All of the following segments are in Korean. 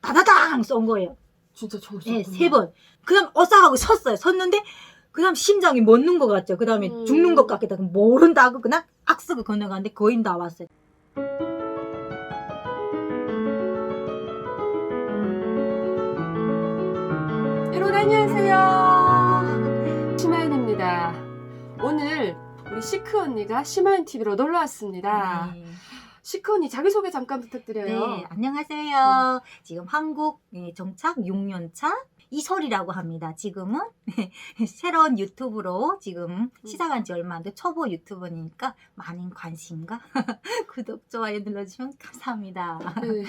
다다당 쏜 거예요. 진짜 총을 네, 쐈군요. 3번. 그 다음 어싸하고 섰어요. 섰는데 그 다음 심장이 멎는 것 같죠. 그 다음에 죽는 것 같겠다. 모른다 하고 그냥 악석을 건너가는데 거의 다 왔어요. 여러분 안녕하세요. 심하연입니다. 오늘 우리 시크 언니가 심하연 TV로 놀러 왔습니다. 네. 시크 언니 자기소개 잠깐 부탁드려요. 네, 안녕하세요. 지금 한국 정착 6년차 이설이라고 합니다. 지금은 새로운 유튜브로 지금 시작한 지 얼마 안 돼 초보 유튜버니까 많은 관심과 구독, 좋아요 눌러주시면 감사합니다. 네.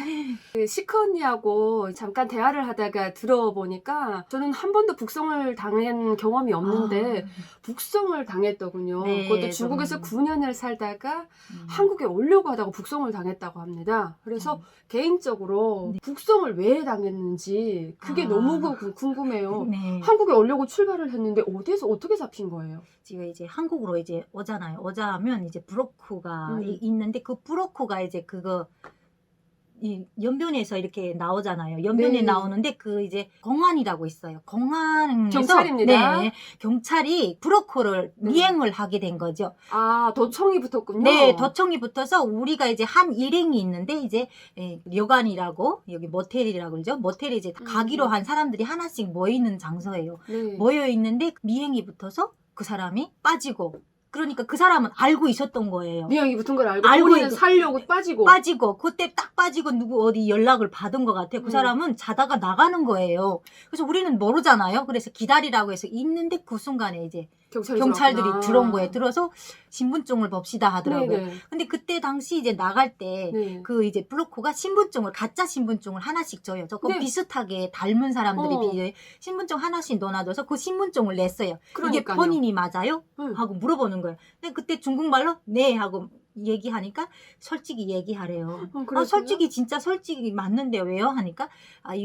그 시크 언니하고 잠깐 대화를 하다가 들어보니까 저는 한 번도 북송을 당한 경험이 없는데 북송을 당했더군요. 네, 그것도 중국에서 저는 9년을 살다가 한국에 오려고 하다가 북송을 당했다고 합니다. 그래서 개인적으로 북송을 왜 당했는지 그게 너무 궁금해요. 네. 한국에 오려고 출발을 했는데 어디에서 어떻게 잡힌 거예요? 지금 이제 한국으로 이제 오잖아요. 오자면 이제 브로커가 있는데 그 브로커가 이제 그거 이 연변에서 이렇게 나오잖아요. 연변에 네. 나오는데 그 이제 공안이라고 있어요. 공안에서 경찰입니다. 네, 경찰이 브로커를 미행을 하게 된 거죠. 아, 도청이 붙었군요. 네, 도청이 붙어서 우리가 이제 한 일행이 있는데 이제 여관이라고 여기 모텔이라고 그러죠. 모텔에 이제 가기로 한 사람들이 하나씩 모이는 장소예요. 네. 모여 있는데 미행이 붙어서 그 사람이 빠지고 그러니까 그 사람은 알고 있었던 거예요. 미행이 붙은 걸 알고 알고 본인은 있고 살려고 빠지고 그때 딱 빠지고 누구 어디 연락을 받은 것 같아요. 그 사람은 자다가 나가는 거예요. 그래서 우리는 모르잖아요. 그래서 기다리라고 해서 있는데 그 순간에 이제 경찰들이 들어온 거예요. 들어서 신분증을 봅시다 하더라고요. 네네. 근데 그때 당시 이제 나갈 때 그 이제 블로커가 신분증을 가짜 신분증을 하나씩 줘요. 조금 네. 비슷하게 닮은 사람들이 신분증 하나씩 넣어놔줘서 그 신분증을 냈어요. 그러니까요. 이게 본인이 맞아요? 하고 물어보는 거예요. 근데 그때 중국말로 네 하고 얘기하니까 솔직히 얘기하래요. 솔직히 진짜 솔직히 맞는데 왜요? 하니까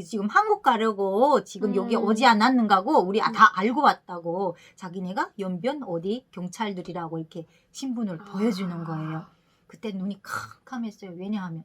지금 한국 가려고 지금 여기 오지 않았는가고 우리 다 알고 왔다고 자기네가 연변 어디 경찰들이라고 이렇게 신분을 보여주는 거예요. 그때 눈이 캄캄했어요. 왜냐하면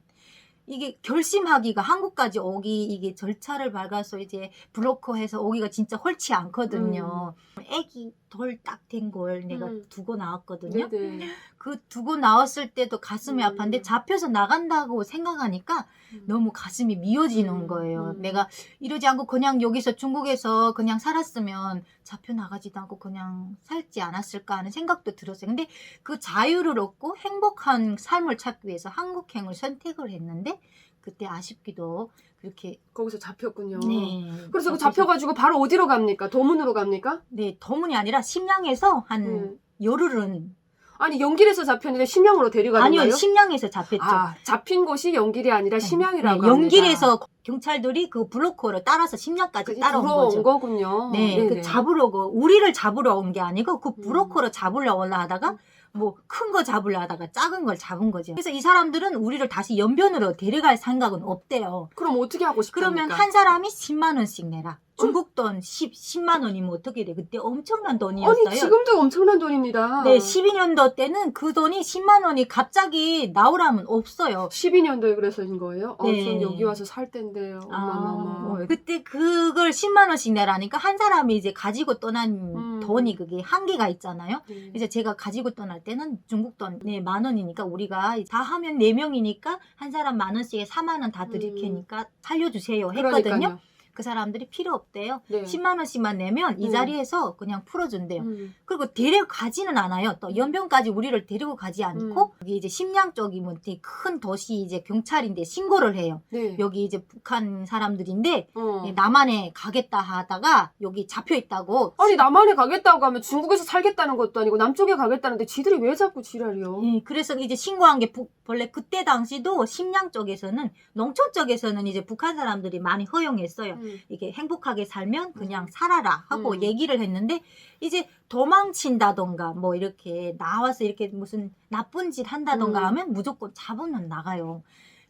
이게 결심하기가 한국까지 오기 이게 절차를 밟아서 이제 브로커해서 오기가 진짜 헐치 않거든요. 애기 돌 딱 된 걸 내가 두고 나왔거든요. 네네. 그 두고 나왔을 때도 가슴이 아팠는데 잡혀서 나간다고 생각하니까 너무 가슴이 미어지는 거예요. 내가 이러지 않고 그냥 여기서 중국에서 그냥 살았으면 잡혀 나가지도 않고 그냥 살지 않았을까 하는 생각도 들었어요. 근데 그 자유를 얻고 행복한 삶을 찾기 위해서 한국행을 선택을 했는데 그때 아쉽기도 그렇게 거기서 잡혔군요. 네. 그래서 그 잡혀가지고 바로 어디로 갑니까? 도문으로 갑니까? 네, 도문이 아니라 심양에서 한 열흘은 아니 연길에서 잡혔는데 심양으로 데려가는 아니요, 거예요? 심양에서 잡혔죠. 아, 잡힌 곳이 연길이 아니라 심양이라고 네, 합니다. 연길에서 경찰들이 그 블로커를 따라서 심양까지 따라온 거죠. 거군요. 네, 그 잡으러 우리를 잡으러 온 게 아니고 그 브로커를 잡으려 올라 하다가 뭐 큰 거 잡으려 하다가 작은 걸 잡은 거죠. 그래서 이 사람들은 우리를 다시 연변으로 데려갈 생각은 없대요. 그럼 어떻게 하고 싶습니까? 그러면 한 사람이 10만 원씩 내라. 중국 돈 10만 원이면 어떻게 돼? 그때 엄청난 돈이었어요. 아니 지금도 엄청난 돈입니다. 네, 12년도 때는 그 돈이 10만 원이 갑자기 나오라면 없어요. 12년도에 그래서인 거예요? 네. 전 여기 와서 살 텐데요. 어마어마. 그때 그걸 10만 원씩 내라니까 한 사람이 이제 가지고 떠난 돈이 그게 한계가 있잖아요. 이제 제가 가지고 떠날 때는 중국 돈 1만 원이니까 우리가 다 하면 4명이니까 한 사람 만 원씩에 4만 원 다 드릴 테니까 살려주세요 했거든요. 그러니까요. 그 사람들이 필요 없대요. 네. 10만 원씩만 내면 이 자리에서 그냥 풀어준대요. 그리고 데려가지는 않아요. 또 연변까지 우리를 데리고 가지 않고 여기 이제 심양 쪽이면 되게 큰 도시 이제 경찰인데 신고를 해요. 네. 여기 이제 북한 사람들인데 남한에 가겠다 하다가 여기 잡혀 있다고. 아니 남한에 가겠다고 하면 중국에서 살겠다는 것도 아니고 남쪽에 가겠다는데 지들이 왜 자꾸 지랄이요? 그래서 이제 신고한 게 원래 그때 당시도 심양 쪽에서는 농촌 쪽에서는 이제 북한 사람들이 많이 허용했어요. 이게 행복하게 살면 그냥 살아라 하고 얘기를 했는데 이제 도망친다던가 뭐 이렇게 나와서 이렇게 무슨 나쁜 짓 한다던가 하면 무조건 잡으면 나가요.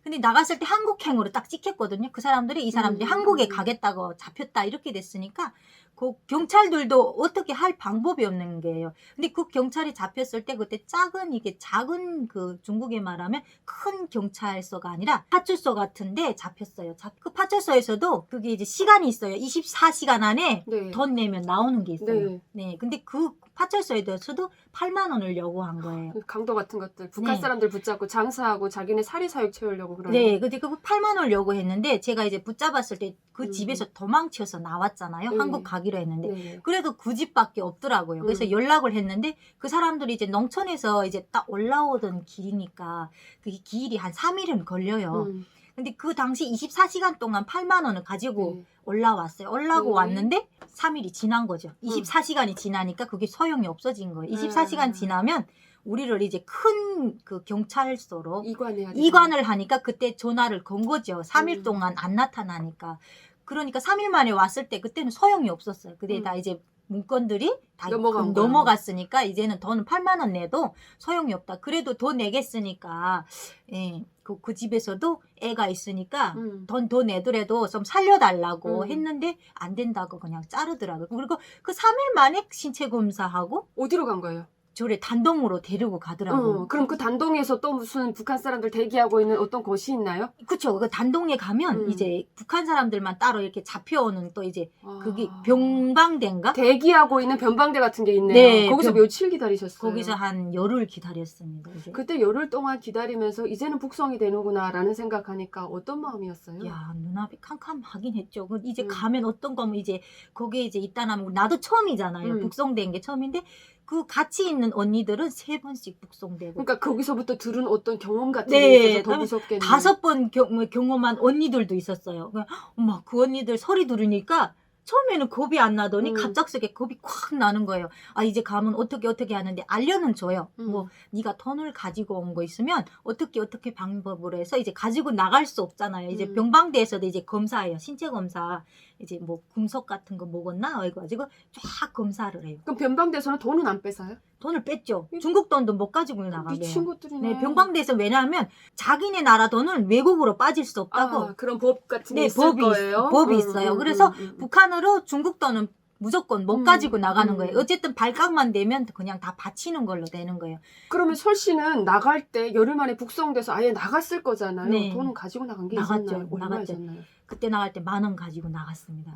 근데 나갔을 때 한국행으로 딱 찍혔거든요. 그 사람들이 이 사람들이 한국에 가겠다고 잡혔다 이렇게 됐으니까 그 경찰들도 어떻게 할 방법이 없는 게예요. 근데 그 경찰이 잡혔을 때 그때 작은 그 중국에 말하면 큰 경찰서가 아니라 파출소 같은데 잡혔어요. 그 파출소에서도 그게 이제 시간이 있어요. 24시간 안에 네. 돈 내면 나오는 게 있어요. 네. 네. 근데 그 파출소에서도 8만 원을 요구한 거예요. 강도 같은 것들 북한 네. 사람들 붙잡고 장사하고 자기네 사리사욕 채우려고 그러는. 네, 근데 그 8만 원을 요구했는데 제가 이제 붙잡았을 때 그 음. 집에서 도망쳐서 나왔잖아요. 네. 한국 가기로 했는데 네. 그래도 그 집밖에 없더라고요. 그래서 연락을 했는데 그 사람들이 이제 농촌에서 이제 딱 올라오던 길이니까 그 길이 한 3일은 걸려요. 근데 그 당시 24시간 동안 8만 원을 가지고 네. 올라왔어요. 네. 왔는데 3일이 지난 거죠. 24시간이 지나니까 그게 소용이 없어진 거예요. 24시간 지나면 우리를 이제 큰 그 경찰서로 이관해야 돼. 이관을 하니까 그때 전화를 건 거죠. 3일 음. 동안 안 나타나니까. 그러니까 3일 만에 왔을 때 그때는 소용이 없었어요. 근데 다 이제 문건들이 다 넘어갔으니까 이제는 돈 8만 원 내도 소용이 없다. 그래도 돈 내겠으니까 예, 그 집에서도 애가 있으니까 돈 더 내더라도 좀 살려달라고 했는데 안 된다고 그냥 자르더라고요. 그리고 그 3일 만에 신체 검사하고 어디로 간 거예요? 저를 단동으로 데리고 가더라고요. 그럼 그 단동에서 또 무슨 북한 사람들 대기하고 있는 어떤 곳이 있나요? 그쵸. 그 단동에 가면 이제 북한 사람들만 따로 이렇게 잡혀오는 또 이제 그게 병방대인가? 대기하고 있는 변방대 같은 게 있네요. 네, 거기서 며칠 기다리셨어요? 거기서 한 열흘 기다렸습니다. 이제. 그때 열흘 동안 기다리면서 이제는 북송이 되는구나라는 생각하니까 어떤 마음이었어요? 야, 눈앞이 캄캄하긴 했죠. 이제 가면 어떤 거면 이제 거기에 이제 있다 나면 나도 처음이잖아요. 북송된 게 처음인데 그 같이 있는 언니들은 3번씩 북송되고. 그러니까 거기서부터 들은 어떤 경험 같은 네, 게 있어서 더 무섭겠네요. 5번 경험한 언니들도 있었어요. 엄마 그 언니들 소리 들으니까 처음에는 겁이 안 나더니 갑작스럽게 겁이 콱 나는 거예요. 아 이제 가면 어떻게 하는데 알려는 줘요. 뭐 네가 돈을 가지고 온 거 있으면 어떻게 방법으로 해서 이제 가지고 나갈 수 없잖아요. 이제 병방대에서도 이제 검사해요. 신체 검사. 이제 뭐 금속 같은 거 먹었나 해가지고 쫙 검사를 해요. 그럼 변방대에서는 돈은 안 뺏어요? 돈을 뺐죠. 중국 돈도 못 가지고 나가게. 미친 것들이네. 네, 병방대에서 왜냐하면 자기네 나라 돈은 외국으로 빠질 수 없다고. 그런 법 같은 게 네, 있을 거예요? 법이 있어요. 그래서 북한으로 중국 돈은 무조건 못 가지고 나가는 거예요. 어쨌든 발각만 되면 그냥 다 바치는 걸로 되는 거예요. 그러면 솔 씨는 나갈 때 열흘 만에 북송돼서 아예 나갔을 거잖아요. 네. 돈은 가지고 나간 게 나갔죠. 있었나요? 나갔죠. 얼마였나요? 그때 나갈 때 10,000원 가지고 나갔습니다.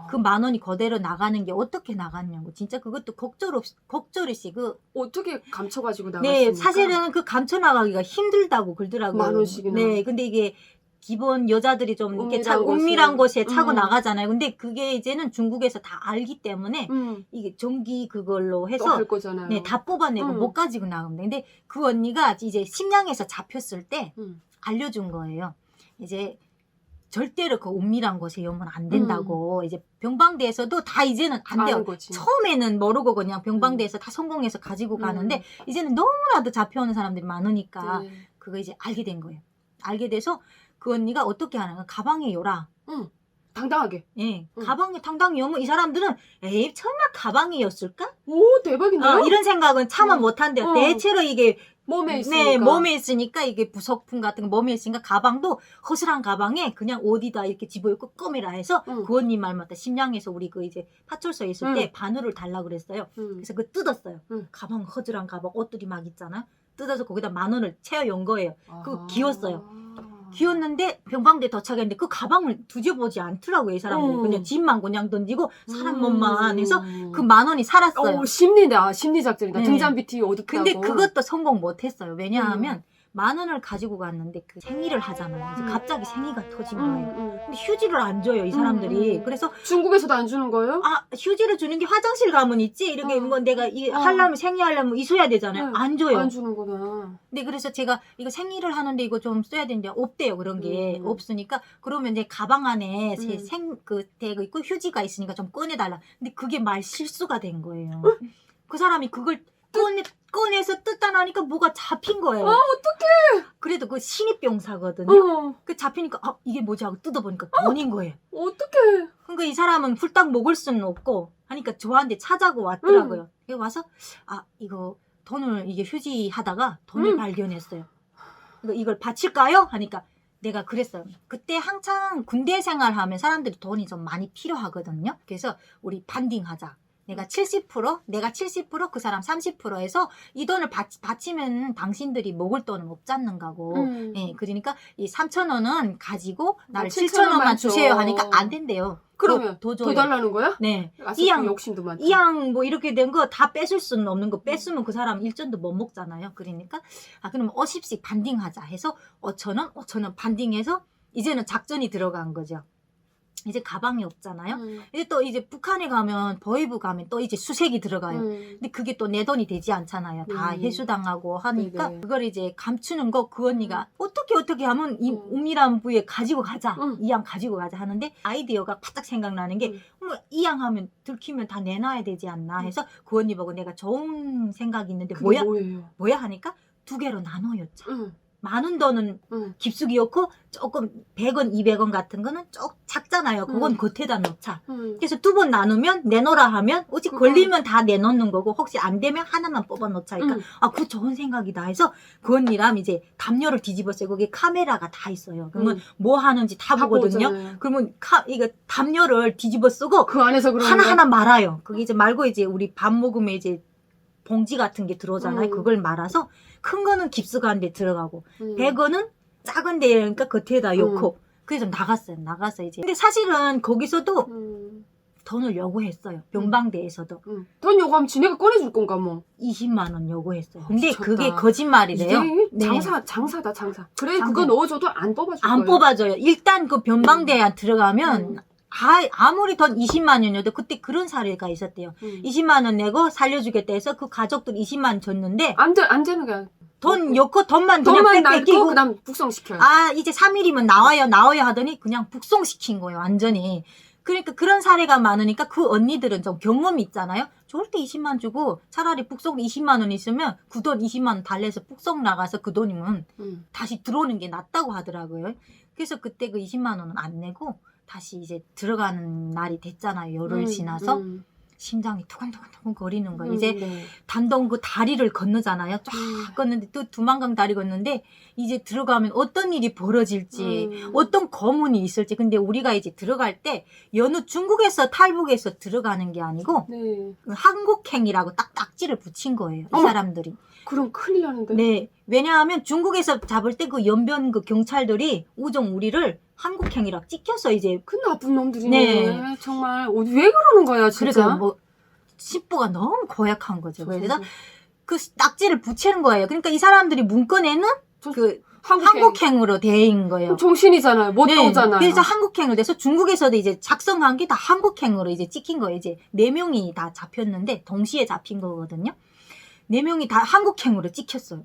그 10,000원이 그대로 나가는 게 어떻게 나갔냐고. 진짜 그것도 걱절 없이 어떻게 감춰가지고 나갔습니까? 네, 사실은 그 감춰 나가기가 힘들다고 그러더라고요. 10,000원씩이나. 네, 근데 이게 기본 여자들이 좀 이렇게 은밀한 곳에 차고 나가잖아요. 근데 그게 이제는 중국에서 다 알기 때문에 이게 전기 그걸로 해서 할 거잖아요. 네, 다 뽑아내고 못 가지고 나갑니다. 근데 그 언니가 이제 심양에서 잡혔을 때 알려준 거예요. 이제 절대로 그 은밀한 곳에 오면 안 된다고. 이제 병방대에서도 다 이제는 안 돼요. 거지. 처음에는 모르고 그냥 병방대에서 다 성공해서 가지고 가는데 이제는 너무나도 잡혀오는 사람들이 많으니까 네. 그거 이제 알게 된 거예요. 알게 돼서 그 언니가 어떻게 하는 거야? 가방에 요라. 당당하게. 예, 가방에 당당히 오면 이 사람들은 에이 설마 가방이었을까? 오 대박인데요? 이런 생각은 차마 못한대요. 대체로 이게 몸에 있으니까. 네, 몸에 있으니까 이게 부속품 같은 거 몸에 있으니까 가방도 허술한 가방에 그냥 어디다 이렇게 집어넣고 껌이라 해서 그 언니 말 맞다. 심양에서 우리 그 이제 파출소에 있을 때 바늘을 달라 그랬어요. 그래서 그 뜯었어요. 가방 허술한 가방 옷들이 막 있잖아. 뜯어서 거기다 10,000원을 채워 연 거예요. 그거 기웠어요. 기웠는데 병방대 도착했는데 그 가방을 뒤져보지 않더라고요. 이 사람들 그냥 집만 그냥 던지고 사람 몸만 해서 그 10,000원이 살았어요. 심리작전이다. 네. 등잔 밑이 어둡다고. 근데 그것도 성공 못했어요. 왜냐하면 10,000원을 가지고 갔는데 그 생일을 하잖아요. 이제 갑자기 생이가 터진 거예요. 근데 휴지를 안 줘요, 이 사람들이. 그래서 중국에서도 안 주는 거예요? 휴지를 주는 게 화장실 가면 있지. 이렇게 뭐 내가 하려면 생리하려면 있어야 되잖아요. 안 줘요. 안 주는구나. 근데 그래서 제가 이거 생리를 하는데 이거 좀 써야 되는데 없대요. 그런 게 없으니까 그러면 이제 가방 안에 대가 있고 휴지가 있으니까 좀 꺼내달라. 근데 그게 말 실수가 된 거예요. 그 사람이 그걸 꺼내서 뜯다 나니까 뭐가 잡힌 거예요. 어떡해. 그래도 그 신입병사거든요. 그 잡히니까 이게 뭐지 하고 뜯어보니까 돈인 거예요. 어떡해. 그러니까 이 사람은 훌딱 먹을 수는 없고 하니까 저한테 찾아고 왔더라고요. 그래서 와서 이거 돈을 이게 휴지 하다가 돈을 발견했어요. 이걸 바칠까요? 하니까 내가 그랬어요. 그때 한창 군대 생활하면 사람들이 돈이 좀 많이 필요하거든요. 그래서 우리 반딩하자. 내가 70%, 그 사람 30% 해서 이 돈을 바치면 당신들이 먹을 돈은 없잖는가고. 예, 그러니까 이 3,000원은 가지고 나를 7,000원만 주세요 하니까 안 된대요. 그러면 더 더 줘요. 달라는 거야? 네. 이양 욕심도 많다. 이양 뭐 이렇게 된 거 다 뺏을 수는 없는 거 뺏으면 그 사람 일전도 못 먹잖아요. 그러니까 그럼 50씩 반딩하자 해서 5,000원 반딩해서 이제는 작전이 들어간 거죠. 이제 가방이 없잖아요. 이제 또 이제 북한에 가면 버이브 가면 또 이제 수색이 들어가요. 근데 그게 또 내 돈이 되지 않잖아요. 다 회수당하고 하니까 네네. 그걸 이제 감추는 거 그 언니가 어떻게 하면 이 은밀한 부위에 가지고 가자. 이양 가지고 가자 하는데 아이디어가 바짝 생각나는 게 이양 하면 들키면 다 내놔야 되지 않나 해서 그 언니 보고 내가 좋은 생각이 있는데 그게 뭐예요? 뭐야 하니까 2개로 나눠였자. 응. 많은 돈은 깊숙이였고 조금 100원, 200원 같은 거는 쪽 작잖아요. 그건 겉에다 넣자. 그래서 2번 나누면 내놓으라 하면 오직 걸리면 다 내놓는 거고 혹시 안 되면 하나만 뽑아 놓자. 그러니까 그거 좋은 생각이다 해서 그 언니랑 이제 담요를 뒤집었어요. 거기 카메라가 다 있어요. 그러면 뭐 하는지 다 보거든요. 보잖아요. 그러면 이거 담요를 뒤집어 쓰고 그 안에서 그러는 하나하나 말아요. 그게 이제 말고 이제 우리 밥 먹으면 이제 봉지 같은 게 들어오잖아요. 그걸 말아서 큰 거는 깊숙한 데 들어가고 100원은 작은 데니까 겉에다 놓고 그래서 나갔어 이제. 근데 사실은 거기서도 돈을 요구했어요. 병방대에서도. 돈 요구하면 지네가 꺼내줄 건가 뭐. 20만 원 요구했어요. 근데 미쳤다. 그게 거짓말이래요. 이게 네. 장사다 장사. 그래 장사. 그거 넣어줘도 안 뽑아줄 안 거예요. 뽑아줘요. 일단 그 병방대에 들어가면 아무리 돈 20만 원이어도 그때 그런 사례가 있었대요. 20만 원 내고 살려주겠다 해서 그 가족들 20만 원 줬는데 안 되는 게 돈 넣고 돈만 그냥 날고 뺏기고 그다음 북송시켜요. 이제 3일이면 나와요 하더니 그냥 북송시킨 거예요. 완전히. 그러니까 그런 사례가 많으니까 그 언니들은 좀 경험이 있잖아요. 절대 20만 주고 차라리 북송 20만 원 있으면 그 돈 20만 원 달래서 북송 나가서 그 돈이면 다시 들어오는 게 낫다고 하더라고요. 그래서 그때 그 20만 원은 안 내고 다시 이제 들어가는 날이 됐잖아요. 열흘 지나서 심장이 두근두근 거리는 거예요. 이제 단동 그 다리를 건너잖아요. 쫙 걷는데 또 두만강 다리 걷는데 이제 들어가면 어떤 일이 벌어질지 어떤 거문이 있을지. 근데 우리가 이제 들어갈 때 여느 중국에서 탈북해서 들어가는 게 아니고 그 한국행이라고 딱 딱지를 붙인 거예요. 이 사람들이. 그럼 큰일 나는데. 네. 왜냐하면 중국에서 잡을 때 그 연변 그 경찰들이 우정 우리를 한국행이라고 찍혀서 이제 그 나쁜 놈들이네. 네. 정말 왜 그러는 거야 진짜. 그래서 뭐 신부가 너무 고약한 거죠. 그래서 그 딱지를 붙이는 거예요. 그러니까 이 사람들이 문건에는 그 한국행으로 된 거예요. 정신이잖아요. 못 오잖아요. 그래서 한국행을 돼서 중국에서도 이제 작성한 게 다 한국행으로 이제 찍힌 거예요. 이제 4명이 다 잡혔는데 동시에 잡힌 거거든요. 4명이 다 한국행으로 찍혔어요.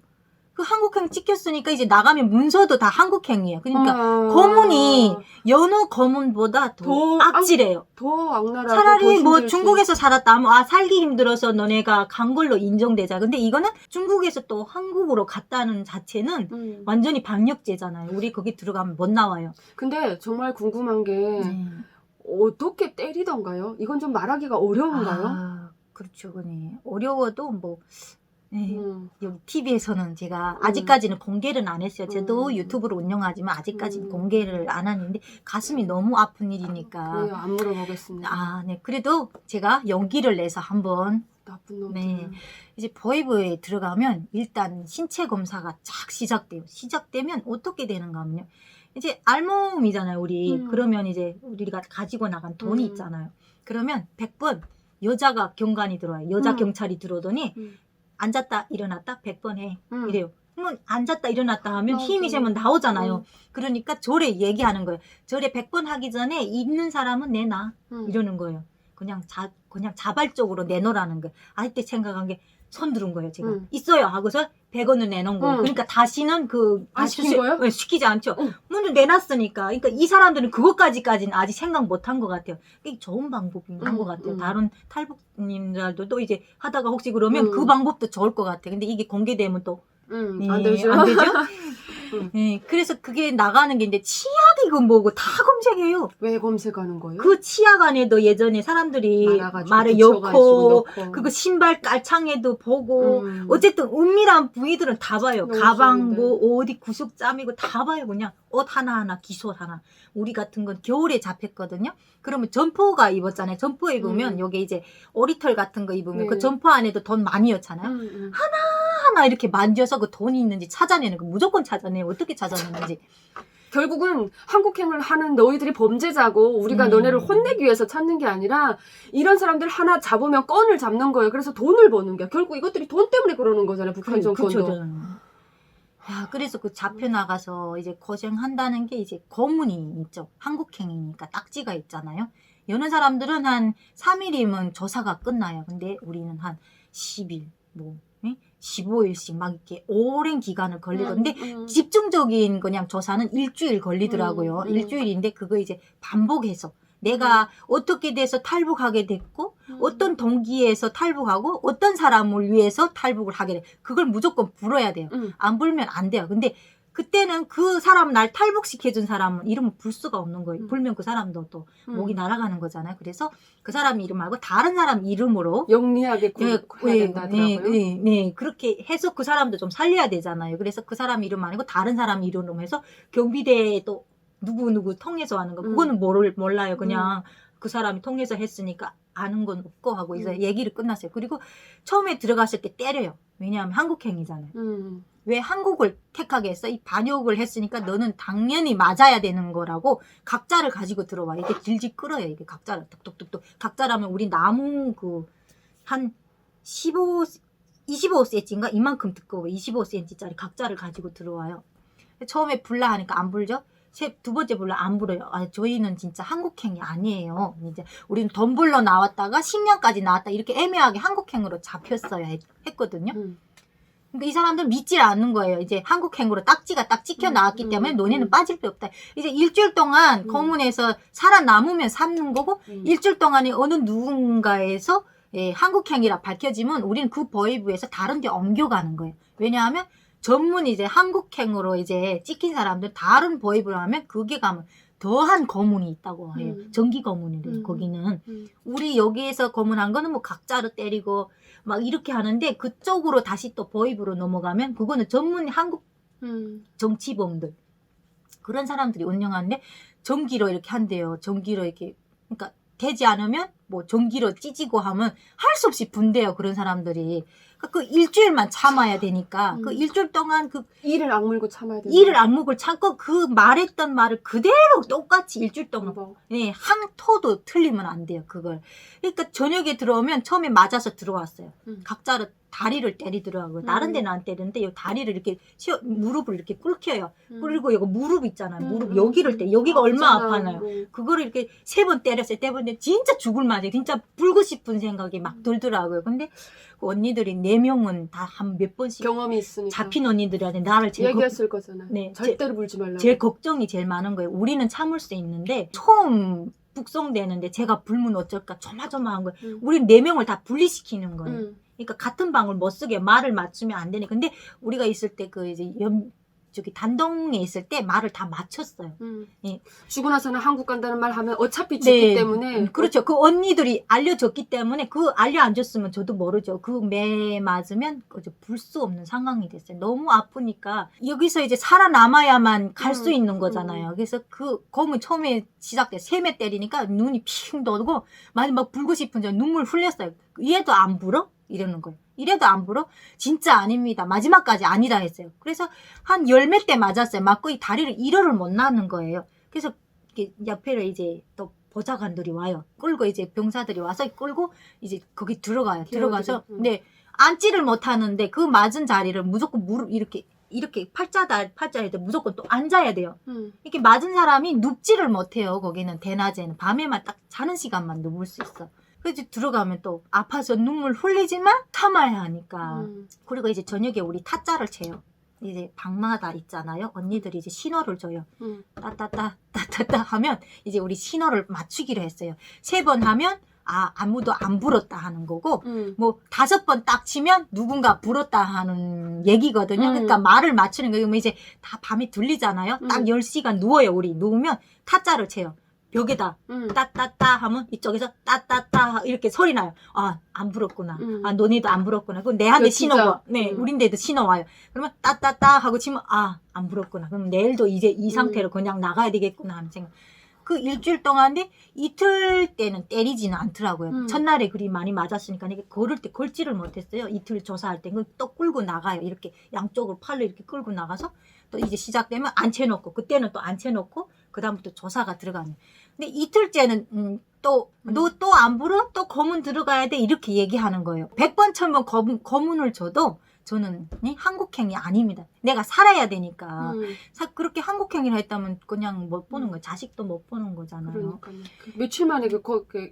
그 한국행 찍혔으니까 이제 나가면 문서도 다 한국행이에요. 그러니까 거문이 여느 거문보다 더 악질해요. 더 악랄하고 차라리 뭐 중국에서 살았다 하면 살기 힘들어서 너네가 간 걸로 인정되자. 근데 이거는 중국에서 또 한국으로 갔다는 자체는 완전히 방역제잖아요. 우리 거기 들어가면 못 나와요. 근데 정말 궁금한 게 어떻게 때리던가요? 이건 좀 말하기가 어려운가요? 그렇죠. 어려워도 뭐 여기 TV에서는 제가 아직까지는 공개를 안 했어요. 저도 유튜브를 운영하지만 아직까지는 공개를 안 하는데 가슴이 너무 아픈 일이니까. 그래요. 안 물어보겠습니다. 네. 그래도 제가 용기를 내서 한번 나쁜 놈들. 네. 이제 버이브에 들어가면 일단 신체 검사가 쫙 시작돼요. 시작되면 어떻게 되는가 하면요. 이제 알몸이잖아요, 우리. 그러면 이제 우리가 가지고 나간 돈이 있잖아요. 그러면 100번 여자가 경관이 들어와요. 여자 경찰이 들어오더니 앉았다 일어났다 100번 해. 이래요. 그러면 앉았다 일어났다 하면 힘이 세면 나오잖아요. 그러니까 절에 얘기하는 거예요. 절에 100번 하기 전에 있는 사람은 내놔. 이러는 거예요. 그냥 자발적으로 내놓으라는 거예요. 아이때 생각한 게 손 들은 거예요. 제가 있어요 하고서 100원을 내놓은 거예요. 그러니까 다시는 안 시킨 거예요? 네, 시키지 않죠. 문을 내놨으니까. 그러니까 이 사람들은 그것까지는 아직 생각 못한 것 같아요. 이게 좋은 방법인 것 같아요. 다른 탈북님들도 이제 하다가 혹시 그러면 그 방법도 좋을 것 같아요. 근데 이게 공개되면 또 안 되죠. 안 되죠? 예, 그래서 그게 나가는 게 이제 치약이고 뭐고 다 검색해요. 왜 검색하는 거예요? 그 치약 안에도 예전에 사람들이 말아가지고 말을 붙여가지고 엮고 그거 신발 깔창에도 보고 음. 어쨌든 은밀한 부위들은 다 봐요. 너무 가방 좋은데. 뭐 어디 구석짬이고 다 봐요. 그냥 옷 하나하나 기소 하나. 우리 같은 건 겨울에 잡혔거든요. 그러면 점포가 입었잖아요. 점포 입으면 여기 이제 오리털 같은 거 입으면 네. 그 점포 안에도 돈 많이였잖아요. 하나 이렇게 만져서 그 돈이 있는지 찾아내는 거 무조건 찾아내요. 어떻게 찾아내는지. 결국은 한국행을 하는 너희들이 범죄자고 우리가 너네를 혼내기 위해서 찾는 게 아니라 이런 사람들 하나 잡으면 건을 잡는 거예요. 그래서 돈을 버는 거야. 결국 이것들이 돈 때문에 그러는 거잖아요. 북한 정권도. 야, 그래서 그 잡혀 나가서 이제 고생한다는 게 이제 고문이 있죠. 한국행이니까 딱지가 있잖아요. 여느 사람들은 한 3일이면 조사가 끝나요. 근데 우리는 한 10일, 뭐 15일씩 막 이렇게 오랜 기간을 걸리던데 집중적인 그냥 조사는 일주일 걸리더라고요. 일주일인데 그거 이제 반복해서 내가 어떻게 돼서 탈북하게 됐고 어떤 동기에서 탈북하고 어떤 사람을 위해서 탈북을 하게 돼. 그걸 무조건 불어야 돼요. 안 불면 안 돼요. 근데 그때는 그 사람 날 탈북시켜준 사람은 이름을 불 수가 없는 거예요. 불면 그 사람도 또 목이 날아가는 거잖아요. 그래서 그 사람 이름 말고 다른 사람 이름으로 영리하게 해야 된다더라고요. 네, 그렇게 해서 그 사람도 좀 살려야 되잖아요. 그래서 그 사람 이름 아니고 다른 사람 이름으로 해서 경비대에 또 누구 통해서 하는 거 그거는 몰라요. 그냥 그 사람이 통해서 했으니까 아는 건 없고 하고 이제 얘기를 끝났어요. 그리고 처음에 들어갔을 때 때려요. 왜냐하면 한국행이잖아요. 왜 한국을 택하게 했어? 이 반역을 했으니까 너는 당연히 맞아야 되는 거라고 각자를 가지고 들어와. 이게 질질 끌어요. 이게 각자를 뚝뚝뚝뚝. 각자라면 우리 나무 그 한 25cm인가 이만큼 두꺼워. 25cm짜리 각자를 가지고 들어와요. 처음에 불라 하니까 안 불죠? 두 번째 불러 안 불어요. 아, 저희는 진짜 한국행이 아니에요. 이제 우리는 돈 벌러 나왔다가 10년까지 나왔다 이렇게 애매하게 한국행으로 잡혔어야 했거든요. 그러니까 이 사람들은 믿질 않는 거예요. 이제 한국행으로 딱지가 딱 찍혀 나왔기 때문에 너네는 빠질 데 없다. 이제 일주일 동안 고문에서 살아남으면 삼는 거고 일주일 동안에 어느 누군가에서 한국행이라 밝혀지면 우리는 그 보위부에서 다른 데 옮겨가는 거예요. 왜냐하면 전문 이제 한국행으로 이제 찍힌 사람들 다른 보위부로 하면 그게 가면 더한 고문이 있다고 해요. 정기 고문이래요. 거기는 우리 여기에서 고문한 거는 뭐 각자로 때리고 막 이렇게 하는데 그쪽으로 다시 또 보위부로 넘어가면 그거는 전문 한국 정치범들 그런 사람들이 운영하는데 전기로 이렇게 한대요. 전기로 이렇게 그러니까 되지 않으면 뭐 전기로 찢이고 하면 할 수 없이 분대요. 그런 사람들이. 그 일주일만 참아야 되니까 그 일주일 동안 그 이를 악물고 참아야 돼요. 이를 악목을 참고 그 말했던 말을 그대로 똑같이 일주일 동안 네, 한 토도 틀리면 안 돼요. 그걸. 그러니까 저녁에 들어오면 처음에 맞아서 들어왔어요. 각자를 다리를 때리더라고요. 다른 데는 안 때리는데 이 다리를 이렇게 무릎을 이렇게 꿇혀요. 그리고 이거 무릎 있잖아요. 무릎 여기를 때 여기가 얼마 아파나요. 그거를 이렇게 3번 때렸어요. 때렸는데 진짜 죽을 맛이에요. 진짜 불고 싶은 생각이 막 들더라고요. 근데 그 언니들이 4명은 다 한 몇 번씩 경험이 있으니까 잡힌 언니들한테 나를 제일 얘기했을 거잖아요. 네, 절대로 불지 말라고. 제일 걱정이 제일 많은 거예요. 우리는 참을 수 있는데 처음 북송되는데 제가 불면 어쩔까 조마조마한 거예요. 우리 4명을 다 분리시키는 거예요. 그러니까 같은 방을 못 쓰게 말을 맞추면 안 되니. 근데 우리가 있을 때 그 이제 저기 단동에 있을 때 말을 다 맞췄어요. 예. 죽고 나서는 한국 간다는 말 하면 어차피 죽기 때문에. 그렇죠. 그 언니들이 알려줬기 때문에 그 알려 안 줬으면 저도 모르죠. 그 매 맞으면 불 수 없는 상황이 됐어요. 너무 아프니까 여기서 이제 살아남아야만 갈 수 있는 거잖아요. 그래서 그 검은 처음에 시작돼 3매 때리니까 눈이 핑 돌고 막 불고 싶은 저 눈물 흘렸어요. 얘도 안 불어? 이러는 거예요. 이래도 안 불어? 진짜 아닙니다. 마지막까지 아니다 했어요. 그래서 한 10몇 대 맞았어요. 맞고 이 다리를 일어를 못 나는 거예요. 그래서 이렇게 옆에를 이제 또 보좌관들이 와요. 끌고 이제 병사들이 와서 끌고 이제 거기 들어가요. 들어가서 근데 앉지를 못하는데 그 맞은 자리를 무조건 무릎 이렇게 팔자에도 무조건 또 앉아야 돼요. 이렇게 맞은 사람이 눕지를 못해요. 거기는 대낮에는 밤에만 딱 자는 시간만 눕을 수 있어. 그래서 들어가면 또 아파서 눈물 흘리지만 참아야 하니까. 그리고 이제 저녁에 우리 타짜를 채요. 이제 방마다 있잖아요. 언니들이 이제 신호를 줘요. 따따따 하면 이제 우리 신호를 맞추기로 했어요. 3번 하면 아무도 안 불었다 하는 거고 뭐 5번 딱 치면 누군가 불었다 하는 얘기거든요. 그러니까 말을 맞추는 거예요. 이제 다 밤에 들리잖아요. 딱 10시간 누워요. 우리 누우면 타짜를 쳐요. 벽에다 따따따 하면 이쪽에서 따따따 이렇게 소리 나요. 안 불었구나. 너네도 안 불었구나. 그럼 내한테 신호가 우린데도 신호 와요. 그러면 따따따 하고 치면 안 불었구나. 그럼 내일도 이제 이 상태로 그냥 나가야 되겠구나 하는 생각. 그 일주일 동안에 이틀 때는 때리지는 않더라고요. 첫날에 그리 많이 맞았으니까 이게 걸을 때 걸지를 못했어요. 이틀 조사할 때 또 끌고 나가요. 이렇게 양쪽으로 팔로 이렇게 끌고 나가서 또 이제 시작되면 앉혀놓고 그때는 또 앉혀놓고 그 다음부터 조사가 들어가는. 근데 이틀째는 또 너 또 안 불어? 또 검은 들어가야 돼? 이렇게 얘기하는 거예요. 100번 쳐면 검은을 줘도 저는 한국행이 아닙니다. 내가 살아야 되니까. 그렇게 한국행위를 했다면 그냥 못 보는 거예요. 자식도 못 보는 거잖아요. 그러니까요. 며칠 만에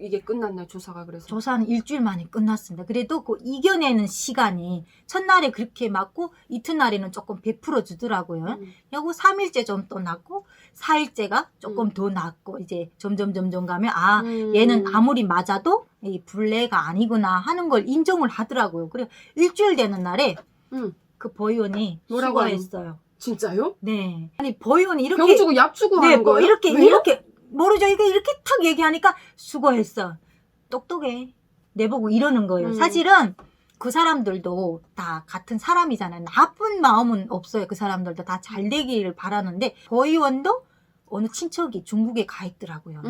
이게 끝났나요? 조사가 그래서? 조사는 일주일 만에 끝났습니다. 그래도 그 이겨내는 시간이 첫날에 그렇게 맞고 이튿날에는 조금 베풀어 주더라고요. 그리고 3일째 좀 또 낫고 4일째가 조금 더 낫고 이제 점점 가면 얘는 아무리 맞아도 이 불례가 아니구나 하는 걸 인정을 하더라고요. 그래 일주일 되는 날에 그 보위원이 뭐라고 수고했어요. 진짜요? 네. 아니 보위원이 이렇게 병 주고 약 주고 하는 거예요? 이렇게 모르죠. 이렇게 탁 얘기하니까 수고했어. 똑똑해. 내보고 이러는 거예요. 사실은 그 사람들도 다 같은 사람이잖아요. 나쁜 마음은 없어요. 그 사람들도 다 잘 되기를 바라는데 보위원도 어느 친척이 중국에 가 있더라고요.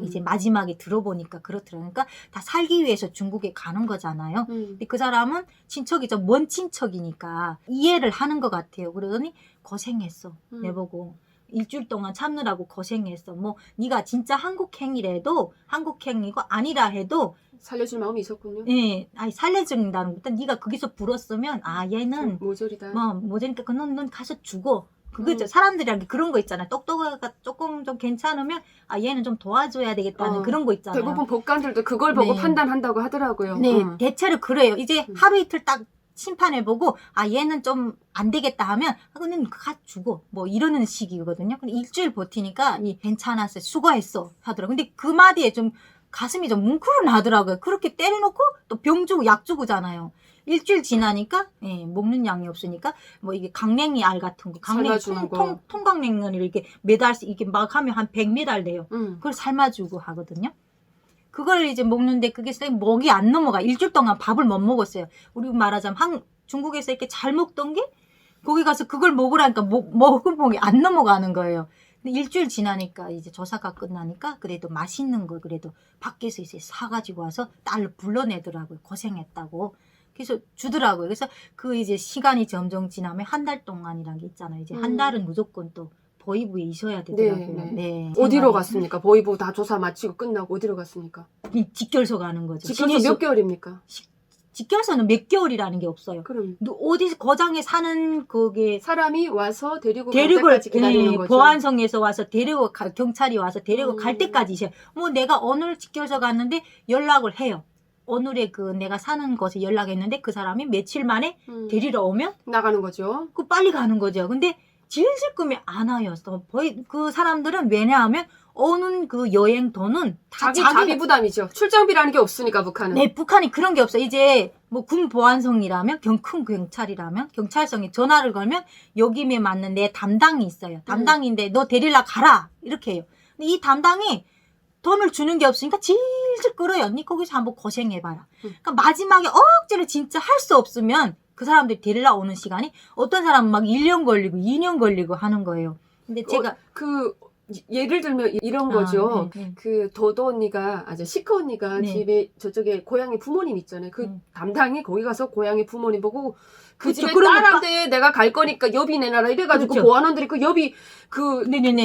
이제 마지막에 들어보니까 그렇더라고요. 그러니까 다 살기 위해서 중국에 가는 거잖아요. 근데 그 사람은 친척이 좀 먼 친척이니까 이해를 하는 것 같아요. 그러더니 고생했어. 내보고. 일주일 동안 참느라고 고생했어. 뭐 네가 진짜 한국행이라도 한국행이고 아니라 해도 살려줄 마음이 있었군요. 네, 살려준다는 것보다 네가 거기서 불었으면 얘는 모조리다. 모조리니까 넌 가서 죽어. 그거죠. 사람들이란 게 그런 거 있잖아요. 똑똑하가 조금 좀 괜찮으면 얘는 좀 도와줘야 되겠다는 그런 거 있잖아요. 대부분 법관들도 그걸 보고 판단한다고 하더라고요. 네, 대체로 그래요. 이제 하루 이틀 딱 심판해보고 얘는 좀 안 되겠다 하면 그는 가 죽어 뭐 이러는 식이거든요. 근데 일주일 버티니까 괜찮았어 수고했어 하더라고요. 근데 그 마디에 좀 가슴이 좀 뭉클하더라고요. 그렇게 때려놓고 또 병 주고 약 주고잖아요. 일주일 지나니까 먹는 양이 없으니까 뭐 이게 강냉이 알 같은 거 강냉이 통강냉면을 이렇게 매달씩 이렇게 막 하면 한 100매달 돼요. 그걸 삶아주고 하거든요. 그걸 이제 먹는데 그게 목이 안 넘어가. 일주일 동안 밥을 못 먹었어요. 우리 말하자면 중국에서 이렇게 잘 먹던 게 거기 가서 그걸 먹으라니까 먹은 목이 안 넘어가는 거예요. 근데 일주일 지나니까 이제 조사가 끝나니까 그래도 맛있는 걸 그래도 밖에서 이제 사가지고 와서 딸을 불러내더라고요. 고생했다고. 그래서 주더라고요. 그래서 그 이제 시간이 점점 지나면 한 달 동안이라는 게 있잖아요. 이제 한 달은 무조건 또 보위부에 있어야 되더라고요. 네. 어디로 갔습니까? 보위부 다 조사 마치고 끝나고 어디로 갔습니까? 직결소 가는 거죠. 직결소 몇 개월입니까? 직결소는 몇 개월이라는 게 없어요. 그럼 어디 거장에 사는 그게 사람이 와서 데리고 갈 때까지 기다리는 거죠. 보안성에서 와서 경찰이 와서 데리고 갈 때까지 뭐 내가 오늘 직결소 갔는데 연락을 해요. 오늘에 내가 사는 곳에 연락했는데 그 사람이 며칠 만에 데리러 오면 나가는 거죠. 빨리 가는 거죠. 근데 질질끔이 안 와요. 그 사람들은 왜냐하면 오는 그 여행 돈은 다 자기 부담이죠. 출장비라는 게 없으니까 북한은. 네, 북한이 그런 게 없어요. 이제 뭐 군 보안성이라면 큰 경찰이라면 경찰성에 전화를 걸면 여기에 맞는 내 담당이 있어요. 담당인데 너 데리러 가라 이렇게 해요. 근데 이 담당이 돈을 주는 게 없으니까 질질 끌어요. 언니 거기서 한번 고생해봐라. 그러니까 마지막에 억지로 진짜 할 수 없으면 그 사람들이 데리러 오는 시간이 어떤 사람은 막 1년 걸리고 2년 걸리고 하는 거예요. 근데 제가 예를 들면 이런 거죠. 그 도도 언니가 시커 언니가 집에 저쪽에 고향에 부모님 있잖아요. 그 담당이 거기 가서 고향에 부모님 보고 그 집에 딸한테 내가 갈 거니까 여비 내놔라 이래가지고 보안원들이 그 여비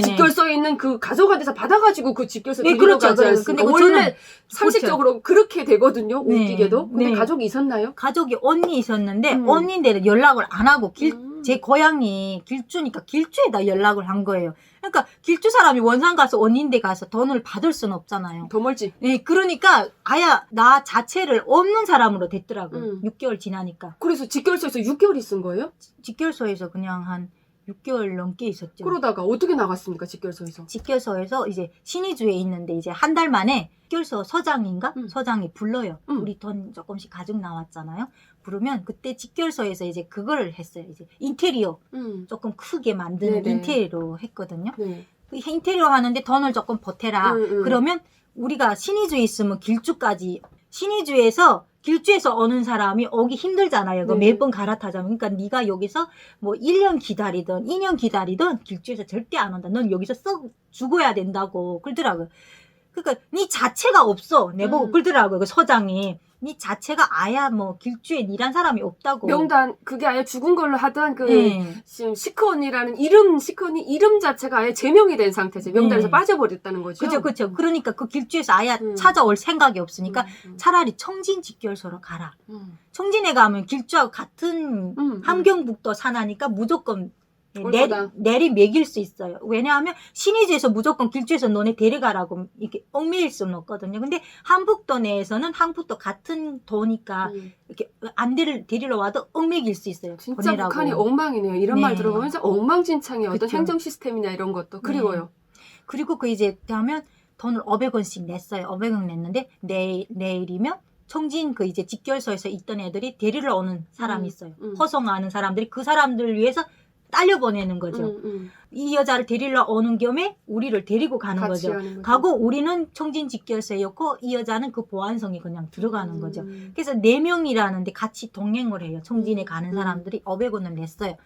직결소에 있는 그 가족한테서 받아가지고 그 직결소 데리러 가지 않습니까? 근데 원래 상식적으로 그렇게 되거든요. 웃기게도. 근데 가족이 있었나요? 가족이 언니 있었는데 언니인데 연락을 안 하고 제 고향이 길주니까 길주에다 연락을 한 거예요. 그러니까 길주 사람이 원산 가서 언니인데 가서 돈을 받을 수는 없잖아요. 더 멀지. 네, 그러니까 나 자체를 없는 사람으로 됐더라고요. 6개월 지나니까. 그래서 직결소에서 6개월 있은 거예요? 직결소에서 그냥 한 6개월 넘게 있었죠. 그러다가 어떻게 나갔습니까? 직결소에서. 직결소에서 이제 신의주에 있는데 이제 한 달 만에 직결소 서장인가? 서장이 불러요. 우리 돈 조금씩 가지고 나왔잖아요. 부르면 그때 직결소에서 이제 그걸 했어요. 이제 인테리어 조금 크게 만드는 네네. 인테리어 했거든요. 네. 그 인테리어 하는데 돈을 조금 보태라. 그러면 우리가 신의주에 있으면 길주까지 신의주에서 길주에서 오는 사람이 오기 힘들잖아요. 네. 매번 갈아타자면. 그러니까 네가 여기서 뭐 1년 기다리든 2년 기다리든 길주에서 절대 안 온다. 넌 여기서 썩 죽어야 된다고 그러더라고요. 그러니까 네 자체가 없어. 내보고 그러더라고요. 그 서장이. 네 자체가 아야 뭐 길주에 니란 사람이 없다고. 명단 그게 아예 죽은 걸로 하던 그 네. 지금 시크언니라는 이름 시크언니 이름 자체가 아예 제명이 된 상태죠. 명단에서 네. 빠져버렸다는 거죠. 그죠, 그죠. 그러니까 그 길주에서 아예 찾아올 생각이 없으니까 차라리 청진 직결소로 가라. 청진에 가면 길주하고 같은 함경북도 산하니까 무조건 올거다. 내리 매길 수 있어요. 왜냐하면 신의주에서 무조건 길주에서 너네 데려가라고 이렇게 얽매일 수는 없거든요. 근데 함북도 내에서는 함북도 같은 도니까 이렇게 안 데리러 와도 얽매길 수 있어요. 진짜 보내라고. 북한이 엉망이네요. 이런 네. 말 들어보면 진짜 엉망진창의 어떤 그쵸. 행정 시스템이나 이런 것도 그리워요. 그리고 그 이제 하면 돈을 500원씩 냈어요. 500원 냈는데 내일이면 청진 그 이제 직결소에서 있던 애들이 데리러 오는 사람이 있어요. 호송하는 사람들이 그 사람들을 위해서 딸려 보내는 거죠. 이 여자를 데리러 오는 겸에 우리를 데리고 가는 같이 거죠. 하는 거죠. 가고 우리는 청진 직결소였고 이 여자는 그 보안성에 그냥 들어가는 거죠. 그래서 4명이라는데 같이 동행을 해요. 청진에 가는 사람들이 500원을 냈어요.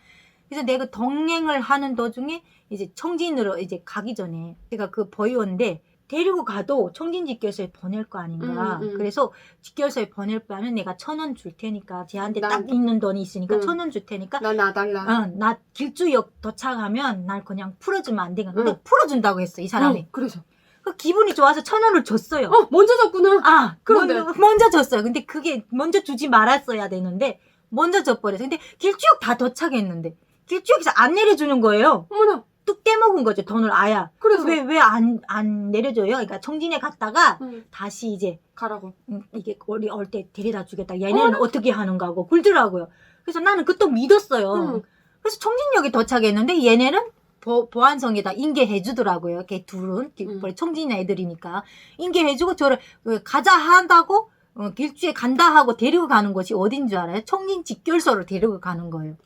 그래서 내가 동행을 하는 도중에 이제 청진으로 이제 가기 전에 제가 그 보이원데 데리고 가도 청진 직결소에 보낼 거 아닌가. 그래서 직결소에 보낼 바는 내가 1,000원 줄 테니까 쟤한테 딱 있는 돈이 있으니까 1,000원 줄 테니까 나 놔달라. 나 길주역 도착하면 날 그냥 풀어주면 안 되나. 근데 풀어준다고 했어 이 사람이. 그래서 그 기분이 좋아서 1,000원을 줬어요. 먼저 줬구나. 아, 그런데 먼저 줬어요. 근데 그게 먼저 주지 말았어야 되는데 먼저 줘버려서. 근데 길주역 다 도착했는데 길주역에서 안 내려주는 거예요. 어머나. 뚝 떼먹은 거죠. 돈을 아야. 그래서 왜 안 내려줘요? 그러니까 청진에 갔다가 다시 이제 가라고. 이게 우리 올 때 데려다 주겠다. 얘네는 어떻게 하는가 하고 굴더라고요. 그래서 나는 그또 믿었어요. 그래서 청진역에 도착했는데 얘네는 보안성에다 인계해 주더라고요. 걔 둘은 청진 애들이니까 인계해 주고 저를 가자 한다고 길주에 간다 하고 데리고 가는 곳이 어딘 줄 알아요? 청진 직결소로 데리고 가는 거예요.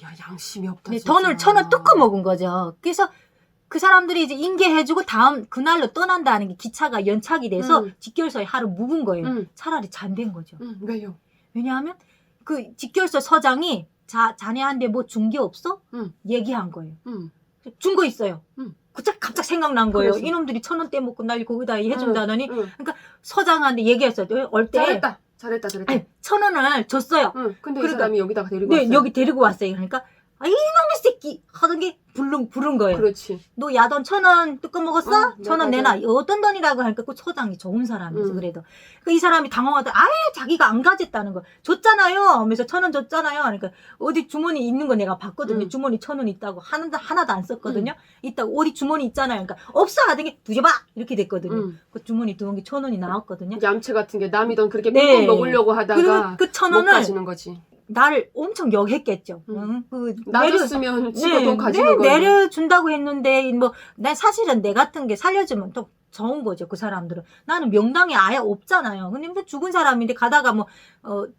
야, 양심이 없다. 네, 진짜. 돈을 1,000원 뜯어 먹은 거죠. 그래서 그 사람들이 이제 인계해주고 다음 그날로 떠난다는 게 기차가 연착이 돼서 직결소에 하루 묵은 거예요. 차라리 잔된 거죠. 왜요? 왜냐하면 그 직결소 서장이 자네한테 뭐 준 게 없어? 얘기한 거예요. 준 거 있어요. 갑자기 생각난 거예요. 그래서. 이놈들이 1,000원 떼먹고 날 거기다 해준다더니 그러니까 서장한테 얘기했어요. 올 때 잘했다. 아니 1,000원을 줬어요. 근데 이 그러니까, 사람이 여기다가 데리고 네, 왔어요. 여기 데리고 왔어요. 그러니까 이놈의 새끼 하던 게 부른 거예요. 그렇지. 너 야돈 1,000원 뜯어 먹었어? 네, 1,000원 내놔. 어떤 돈이라고 하니까 그 소장이 좋은 사람이죠. 그래도 이 사람이 당황하다. 아예 자기가 안 가졌다는 거. 줬잖아요. 하면서 1,000원 줬잖아요. 그러니까 어디 주머니 있는 거 내가 봤거든요. 주머니 1,000원 있다고 하나도 안 썼거든요. 있다고 어디 주머니 있잖아요. 그러니까 없어 하던 게 두개 봐 이렇게 됐거든요. 그 주머니 두은 게 1,000원이 나왔거든요. 얌체 같은 게 남이 돈 그렇게 네. 뽕뽕 먹으려고 하다가 그 못 1,000원을 가지는 거지. 나를 엄청 역했겠죠. 놔줬으면 지가 돈 가지는 거야. 내려준다고 했는데 난 사실은 내 같은 게 살려주면 또 좋은 거죠. 그 사람들은. 나는 명당이 아예 없잖아요. 근데 뭐 죽은 사람인데 가다가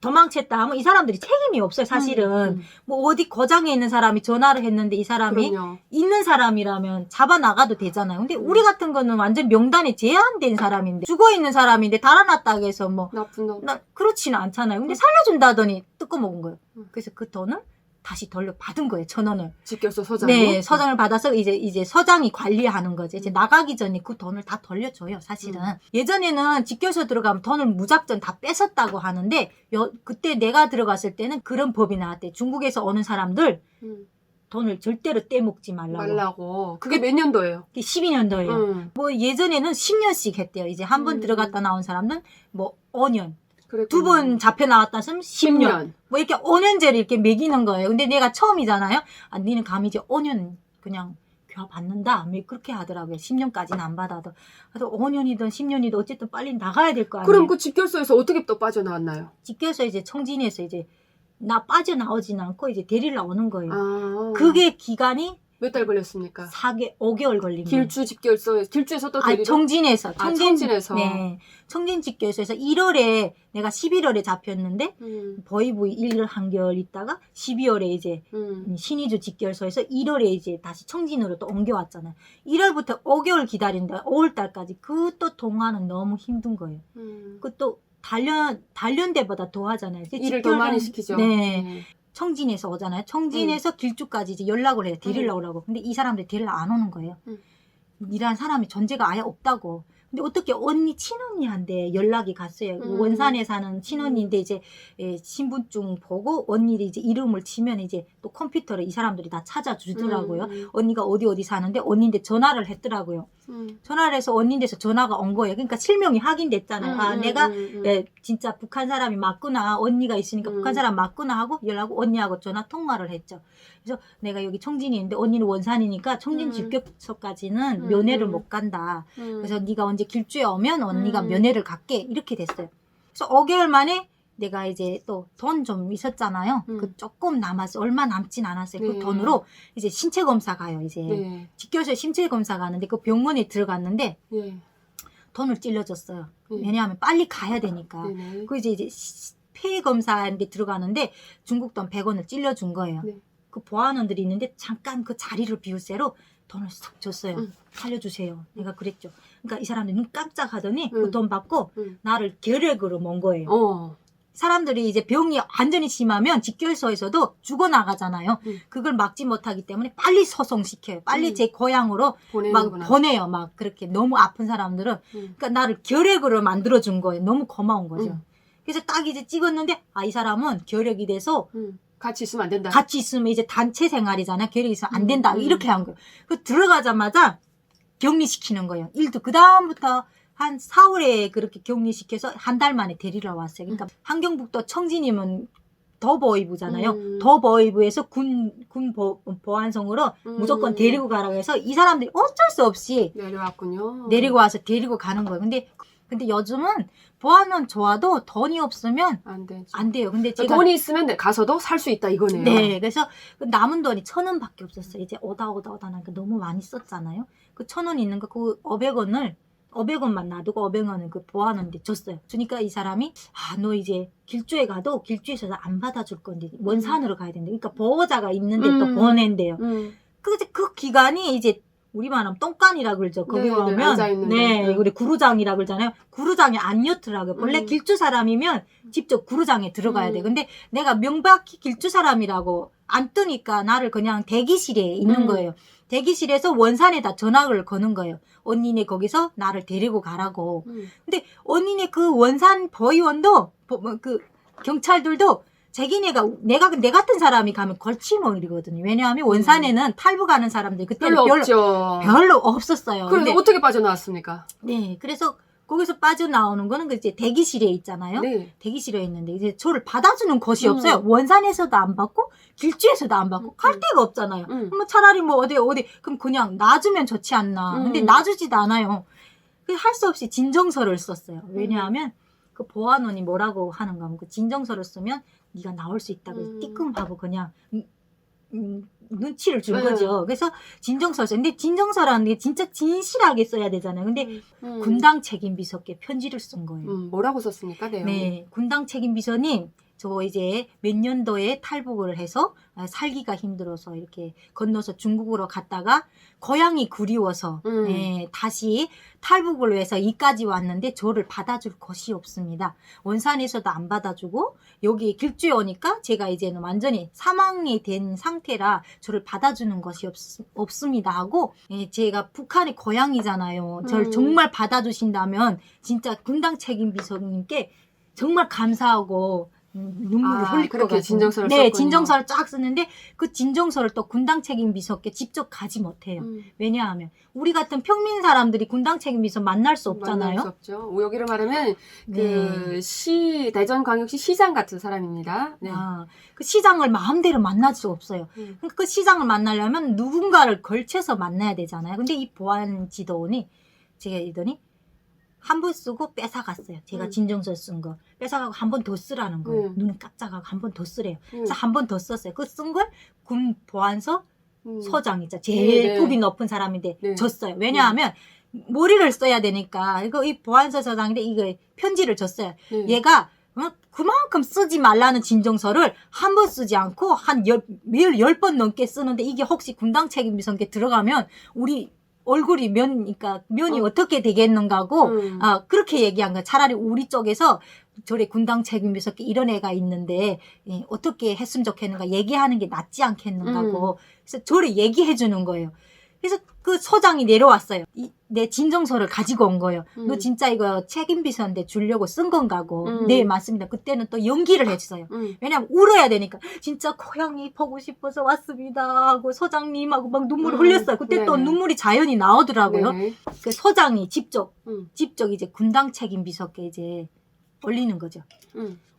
도망쳤다 하면 이 사람들이 책임이 없어요. 사실은. 어디 고장에 있는 사람이 전화를 했는데 이 사람이 그럼요. 있는 사람이라면 잡아 나가도 되잖아요. 근데 우리 같은 거는 완전 명단에 제한된 사람인데 죽어 있는 사람인데 달아났다고 해서 나쁜 놈. 그렇지는 않잖아요. 근데 살려준다더니 뜯고 먹은 거예요. 그래서 그 돈을 다시 돌려받은 거예요. 1,000원을. 직결소 서장이. 네, 서장을 받아서 이제 서장이 관리하는 거지. 이제 나가기 전에 그 돈을 다 돌려줘요, 사실은. 예전에는 직결소 들어가면 돈을 무작정 다 뺏었다고 하는데, 그때 내가 들어갔을 때는 그런 법이 나왔대. 중국에서 오는 사람들 돈을 절대로 떼먹지 말라고. 그게 몇 년도예요? 12년도예요. 예전에는 10년씩 했대요. 이제 한 번 들어갔다 나온 사람은 5년. 두 번 잡혀 나왔다 했으면 10년. 이렇게 5년제를 이렇게 매기는 거예요. 근데 내가 처음이잖아요. 니는 감히 이제 5년 그냥 받는다. 그렇게 하더라고요. 10년까지는 안 받아도. 그래서 5년이든 10년이든 어쨌든 빨리 나가야 될 거 아니에요. 그럼 그 직결소에서 어떻게 또 빠져나왔나요? 직결소 이제 청진에서 이제 나 빠져나오진 않고 이제 데리러 오는 거예요. 아. 그게 기간이 몇 달 걸렸습니까? 5개월 걸린 거예요. 길주 집결소, 길주에서 또 데리러? 청진에서. 청진에서. 네. 청진 집결소에서 1월에 내가 11월에 잡혔는데 버이브 1월 한개월 있다가 12월에 이제 신의주 집결소에서 1월에 이제 다시 청진으로 또 옮겨왔잖아요. 1월부터 5개월 기다린다. 5월달까지. 그 또 동화는 너무 힘든 거예요. 그 또 단련대보다 더 하잖아요. 일을 더 많이 시키죠. 네. 청진에서 오잖아요. 청진에서 길주까지 이제 연락을 해요. 데리러 오라고. 근데 이 사람들이 데리러 안 오는 거예요. 이란 사람이 존재가 아예 없다고. 근데 어떻게 언니 친언니한테 연락이 갔어요. 원산에 사는 친언니인데 이제 신분증 보고 언니를 이제 이름을 치면 이제 또 컴퓨터로 이 사람들이 다 찾아주더라고요. 언니가 어디 사는데 언니인데 전화를 했더라고요. 전화를 해서 언니인데서 전화가 온 거예요. 그러니까 실명이 확인됐잖아요. 아 내가 진짜 북한 사람이 맞구나. 언니가 있으니까 북한 사람 맞구나 하고 연락하고 언니하고 전화 통화를 했죠. 그래서 내가 여기 청진이 있는데 언니는 원산이니까 청진 집결소까지는 면회를 못 간다. 그래서 네가 언제 길주에 오면 언니가 면회를 갈게. 이렇게 됐어요. 그래서 5개월 만에 내가 이제 또 돈 좀 있었잖아요. 그 조금 남았어. 얼마 남진 않았어요. 그 돈으로 이제 신체 검사 가요. 이제 집결소에 신체 검사 가는데 그 병원에 들어갔는데 돈을 찔러줬어요. 왜냐하면 빨리 가야 되니까. 그 이제 폐 검사인데 들어가는데 중국 돈 100원을 찔러준 거예요. 그 보안원들이 있는데 잠깐 그 자리를 비울새로 돈을 싹 줬어요. 살려주세요. 내가 그랬죠. 그러니까 이 사람들이 눈 깜짝하더니 그 돈 받고 나를 결핵으로 먼 거예요. 사람들이 이제 병이 완전히 심하면 집결소에서도 죽어나가잖아요. 그걸 막지 못하기 때문에 빨리 소송시켜요. 빨리 제 고향으로 막 보내요. 막 그렇게 너무 아픈 사람들은. 그러니까 나를 결핵으로 만들어준 거예요. 너무 고마운 거죠. 그래서 딱 이제 찍었는데 이 사람은 결핵이 돼서 같이 있으면 안 된다. 같이 있으면 이제 단체 생활이잖아요. 결핵이 있으면 안 된다. 이렇게 한 거예요. 그 들어가자마자 격리시키는 거예요. 일도 그 다음부터 한 4월에 그렇게 격리시켜서 한 달 만에 데리러 왔어요. 그러니까 한경북도 청진이면 더버이부잖아요. 더버이부에서 군 보안성으로 무조건 데리고 가라고 해서 이 사람들이 어쩔 수 없이 내려왔군요. 내리고 와서 데리고 가는 거예요. 근데 요즘은 보안원 좋아도 돈이 없으면 안 돼요. 근데 제가 돈이 있으면 가서도 살 수 있다 이거네요. 네, 그래서 남은 돈이 1,000원밖에 없었어요. 이제 오다 나니까 너무 많이 썼잖아요. 그 1,000원 있는 거 그 500원만 놔두고 500원은 그 보안원한테 줬어요. 주니까 이 사람이 너 이제 길주에 가도 길주에서 안 받아줄 건데 원산으로 가야 된대. 그러니까 보호자가 있는데 또 보낸대요. 그 기간이 이제 우리만 하면 똥간이라 그러죠. 거기 가면 우리 구루장이라 그러잖아요. 구루장이 아니었더라고요. 원래 길주 사람이면 직접 구루장에 들어가야 돼. 근데 내가 명백히 길주 사람이라고 안 뜨니까 나를 그냥 대기실에 있는 거예요. 대기실에서 원산에다 전화를 거는 거예요. 언니네 거기서 나를 데리고 가라고. 근데 언니네 그 원산 보위원도 그 경찰들도 자기네가 내 같은 사람이 가면 걸치먹이거든요. 왜냐하면 원산에는 탈북 가는 사람들이 그때는 별로 없었어요. 그런데 어떻게 빠져나왔습니까? 네, 그래서 거기서 빠져나오는 거는 그 이제 대기실에 있잖아요. 네. 대기실에 있는데 이제 저를 받아주는 곳이 없어요. 원산에서도 안 받고 길주에서도 안 받고 갈 데가 없잖아요. 뭐 차라리 뭐 어디 그럼 그냥 놔주면 좋지 않나. 근데 놔주지도 않아요. 할 수 없이 진정서를 썼어요. 왜냐하면 그 보안원이 뭐라고 하는가 하면 그 진정서를 쓰면 네가 나올 수 있다고 띠끔하고 그냥 눈치를 준 거죠. 그래서 진정서를 써요. 근데 진정서라는 게 진짜 진실하게 써야 되잖아요. 근데 군당 책임 비서께 편지를 쓴 거예요. 뭐라고 썼습니까? 네, 군당 책임 비서님 저 이제 몇 년도에 탈북을 해서 살기가 힘들어서 이렇게 건너서 중국으로 갔다가 고향이 그리워서 다시 탈북을 위해서 이까지 왔는데 저를 받아줄 곳이 없습니다. 원산에서도 안 받아주고 여기 길주에 오니까 제가 이제는 완전히 사망이 된 상태라 저를 받아주는 것이 없습니다 하고 제가 북한의 고향이잖아요. 저를 정말 받아주신다면 진짜 군당 책임 비서님께 정말 감사하고 눈물을 흘릴 것 같아요. 진정서를 네, 썼군요. 진정서를 쫙 쓰는데 그 진정서를 또 군당 책임 비서께 직접 가지 못해요. 왜냐하면 우리 같은 평민 사람들이 군당 책임 비서 만날 수 없잖아요. 만날 수 없죠. 여기를 말하면 그 대전광역시 시장 같은 사람입니다. 네. 그 시장을 마음대로 만날 수 없어요. 그러니까 그 시장을 만나려면 누군가를 걸쳐서 만나야 되잖아요. 근데 이 보안 지도원이 제가 이더니 한 번 쓰고 뺏어갔어요. 제가 진정서 쓴 거. 뺏어가고 한 번 더 쓰라는 거예요. 눈 깜짝하고 한 번 더 쓰래요. 그래서 한 번 더 썼어요. 그 쓴 걸 군 보안서 소장이죠. 제일 급이 높은 사람인데 줬어요. 왜냐하면 머리를 써야 되니까 이거 이 보안서 소장인데 이거 편지를 줬어요. 얘가 그만큼 쓰지 말라는 진정서를 한 번 쓰지 않고 매일 10번 넘게 쓰는데 이게 혹시 군당 책임비서께 들어가면 우리 얼굴이 그러니까 면이 어떻게 되겠는가고 그렇게 얘기한 거야. 차라리 우리 쪽에서 저래 군당 책임비서께 이런 애가 있는데 어떻게 했으면 좋겠는가 얘기하는 게 낫지 않겠는가고 그래서 저를 얘기해 주는 거예요. 그래서 그 소장이 내려왔어요. 내 진정서를 가지고 온 거예요. 너 진짜 이거 책임비서인데 주려고 쓴 건가고. 네, 맞습니다. 그때는 또 연기를 했어요. 왜냐면 울어야 되니까. 진짜 고향이 보고 싶어서 왔습니다. 하고 소장님하고 막 눈물을 흘렸어요. 그때 또 눈물이 자연히 나오더라고요. 그 소장이 직접 이제 군당 책임비서께 이제 올리는 거죠.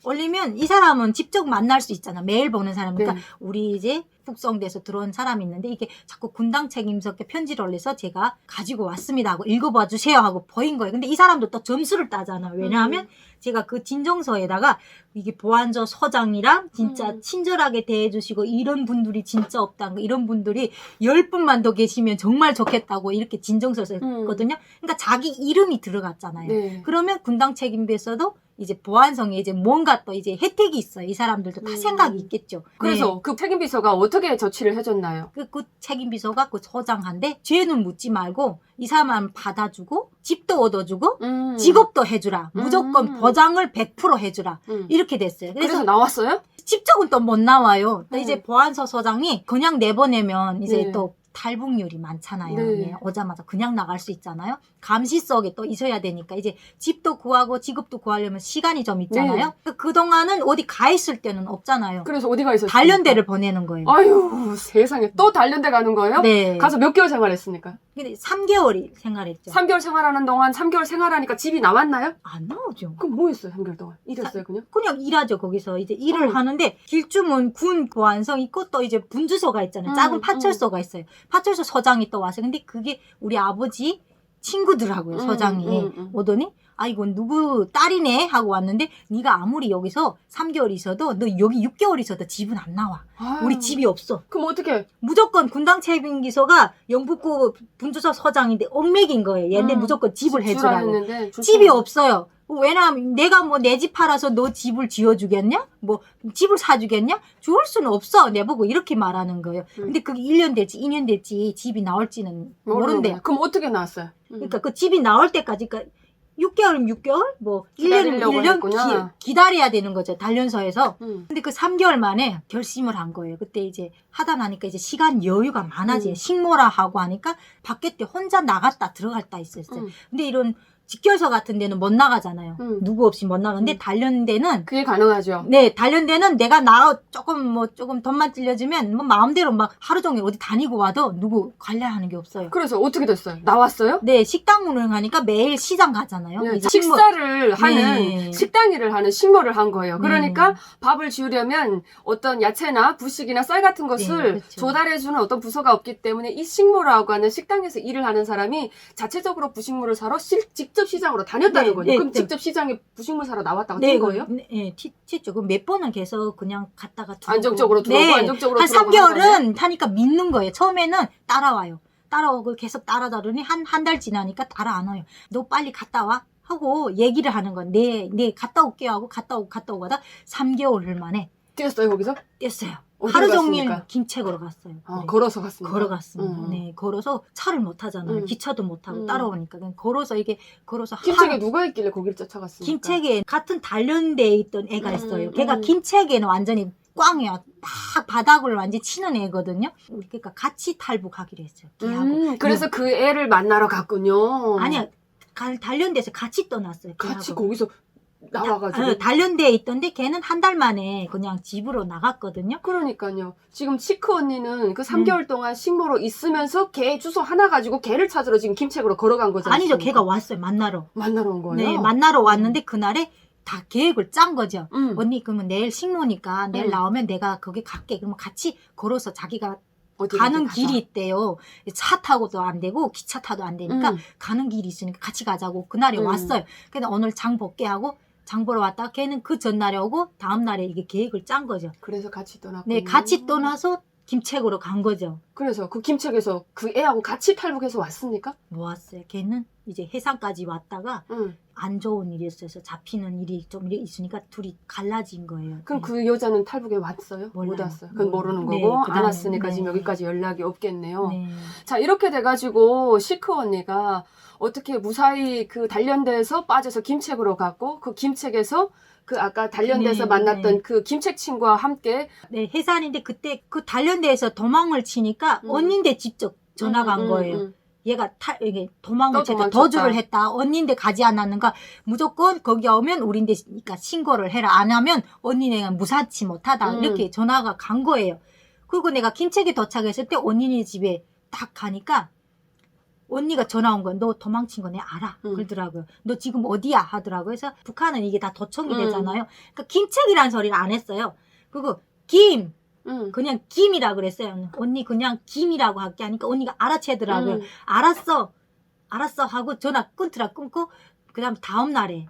올리면 이 사람은 직접 만날 수 있잖아. 매일 보는 사람이니까 우리 이제 북송돼서 들어온 사람이 있는데 이게 자꾸 군당 책임서께 편지를 올려서 제가 가지고 왔습니다 하고 읽어봐 주세요 하고 보인 거예요. 근데 이 사람도 또 점수를 따잖아. 왜냐하면 제가 그 진정서에다가 이게 보안저 소장이랑 진짜 친절하게 대해주시고 이런 분들이 진짜 없다는 거 이런 분들이 10분만 더 계시면 정말 좋겠다고 이렇게 진정서 썼거든요. 그러니까 자기 이름이 들어갔잖아요. 그러면 군당 책임비서도 이제 보안성에 이제 뭔가 또 이제 혜택이 있어요. 이 사람들도 다 생각이 있겠죠. 그래서 그 책임비서가 어떻게 조치를 해줬나요? 그 책임비서가 그 소장한테 죄는 묻지 말고 이 사람 받아주고 집도 얻어주고 직업도 해주라. 무조건 보장을 100% 해주라. 이렇게 됐어요. 그래서 나왔어요? 직접은 또 못 나와요. 또 이제 보안서 소장이 그냥 내보내면 이제 또 탈북률이 많잖아요. 오자마자 그냥 나갈 수 있잖아요. 감시 속에 또 있어야 되니까 이제 집도 구하고 직업도 구하려면 시간이 좀 있잖아요. 그동안은 어디 가 있을 때는 없잖아요. 그래서 어디 가 있었어요? 단련대를 보내는 거예요. 아유 세상에 또 단련대 가는 거예요? 네. 가서 몇 개월 생활했습니까? 근데 3개월이 생활했죠. 3개월 생활하는 동안 3개월 생활하니까 집이 나왔나요? 안 나오죠. 그럼 뭐 했어요 3개월 동안? 일했어요 그냥? 그냥 일하죠. 거기서 이제 일을 하는데 길주문 군 보안성 있고 또 이제 분주소가 있잖아요. 작은 파출소가 있어요. 파출소 소장이 또 와서 근데 그게 우리 아버지 친구들하고요. 소장이 오더니 아이고 누구 딸이네 하고 왔는데 네가 아무리 여기서 3개월 있어도 너 여기 6개월 있어도 집은 안 나와. 아유. 우리 집이 없어. 그럼 어떻게? 무조건 군당 책임비서가 영북구 분주소 소장인데 얽매긴 거예요. 얘네 무조건 집을 해주라고. 집이 없어요. 왜냐하면 내가 뭐 내 집 팔아서 너 집을 지어주겠냐? 뭐 집을 사주겠냐? 줄 수는 없어. 내보고 이렇게 말하는 거예요. 근데 그게 1년 될지 2년 될지 집이 나올지는 모른대요. 그럼 어떻게 나왔어요? 그러니까 그 집이 나올 때까지 그러니까 6개월이면 6개월? 뭐 1년이면 1년 기다려야 되는 거죠. 단련소에서. 근데 그 3개월 만에 결심을 한 거예요. 그때 이제 하다 나니까 이제 시간 여유가 많아지. 식모라 하고 하니까 밖에 때 혼자 나갔다 들어갔다 있었어요. 근데 이런 직결서 같은 데는 못 나가잖아요. 누구 없이 못 나가는데 단련대는 그게 가능하죠. 네, 단련대는 내가 조금 돈만 찔려주면 뭐 마음대로 막 하루 종일 어디 다니고 와도 누구 관리하는 게 없어요. 그래서 어떻게 됐어요? 나왔어요? 네, 식당 운영하니까 매일 시장 가잖아요. 네, 식사를 하는 식당 일을 하는 식모를 한 거예요. 그러니까 밥을 지으려면 어떤 야채나 부식이나 쌀 같은 것을 그렇죠. 조달해주는 어떤 부서가 없기 때문에 이 식모라고 하는 식당에서 일을 하는 사람이 자체적으로 부식물을 사러 직접 시장으로 다녔다는 거죠. 그럼 직접 시장에 부식물 사러 나왔다가 뛴 거예요? 네, 튀죠. 그 몇 번은 계속 그냥 갔다가 들어오고. 안정적으로 들어오고 안정적으로 한 들어오고 3개월은 타니까 믿는 거예요. 처음에는 따라와요. 따라오고 계속 따라다르니 한 달 지나니까 따라 안 와요. 너 빨리 갔다 와 하고 얘기를 하는 거야. 네 갔다 올게요 하고 갔다 오고 가다 3개월 만에 뛰었어요 거기서? 뛰었어요. 하루 종일 김책으로 갔어요. 네. 걸어서 갔습니다. 걸어갔습니다. 네, 걸어서 차를 못 타잖아요. 기차도 못 타고 따라오니까 그냥 걸어서 김책에 누가 있길래 거기를 쫓아갔습니까? 김책에 같은 단련대에 있던 애가 있어요. 걔가 김책에는 완전히 꽝이야. 딱 바닥을 완전히 치는 애거든요. 그러니까 같이 탈북하기로 했어요. 걔하고. 그래서 그 애를 만나러 갔군요. 아니야. 단련대에서 같이 떠났어요. 같이 걔하고. 거기서 나와가지고. 단련대에 있던데 걔는 한 달 만에 그냥 집으로 나갔거든요. 그러니까요. 지금 시크 언니는 그 3개월 동안 식모로 있으면서 걔 주소 하나 가지고 걔를 찾으러 지금 김책으로 걸어간 거잖아요. 아니죠. 걔가 왔어요. 만나러 온 거예요? 네, 만나러 왔는데 그날에 다 계획을 짠 거죠. 언니 그러면 내일 식모니까 내일 나오면 내가 거기 갈게. 그러면 같이 걸어서 자기가 어디를 가는 가자. 길이 있대요. 차 타고도 안 되고 기차 타도 안 되니까 가는 길이 있으니까 같이 가자고 그날에 왔어요. 근데 오늘 장 볼게 하고 장 보러 왔다가 걔는 그 전날에 오고 다음날에 이게 계획을 짠 거죠. 그래서 같이 떠났고. 네, 같이 떠나서 김책으로 간 거죠. 그래서 그 김책에서 그 애하고 같이 탈북해서 왔습니까? 뭐 왔어요. 걔는 이제 해상까지 왔다가 안 좋은 일이 있어서 잡히는 일이 좀 있으니까 둘이 갈라진 거예요. 그럼 네. 그 여자는 탈북에 왔어요? 못 몰라요. 왔어요. 그건 모르는 네, 거고 그다음에, 안 왔으니까 네. 지금 여기까지 연락이 없겠네요. 네. 자, 이렇게 돼가지고 시크 언니가 어떻게 무사히 그 단련대에서 빠져서 김책으로 갔고 그 김책에서 그 아까 단련대에서 네, 만났던 네. 그 김책 친구와 함께 네, 해산인데 그때 그 단련대에서 도망을 치니까 언니인데 직접 전화가 간 거예요. 얘가 이게 도망을 또 쳤다. 도망쳤다. 도주를 했다. 언니인데 가지 않았는가. 무조건 거기 오면 우리인데 그러니까 신고를 해라. 안 하면 언니네가 무사치 못하다. 이렇게 전화가 간 거예요. 그리고 내가 김책에 도착했을 때 언니네 집에 딱 가니까 언니가 전화 온 거야. 너 도망친 거 내 알아. 그러더라고요. 너 지금 어디야? 하더라고요. 그래서 북한은 이게 다 도청이 되잖아요. 그러니까 김책이라는 소리를 안 했어요. 그리고 김. 그냥 김이라 그랬어요. 언니 그냥 김이라고 할게 하니까 언니가 알아채더라고요. 알았어 하고 전화 끊고 그 다음 다음 날에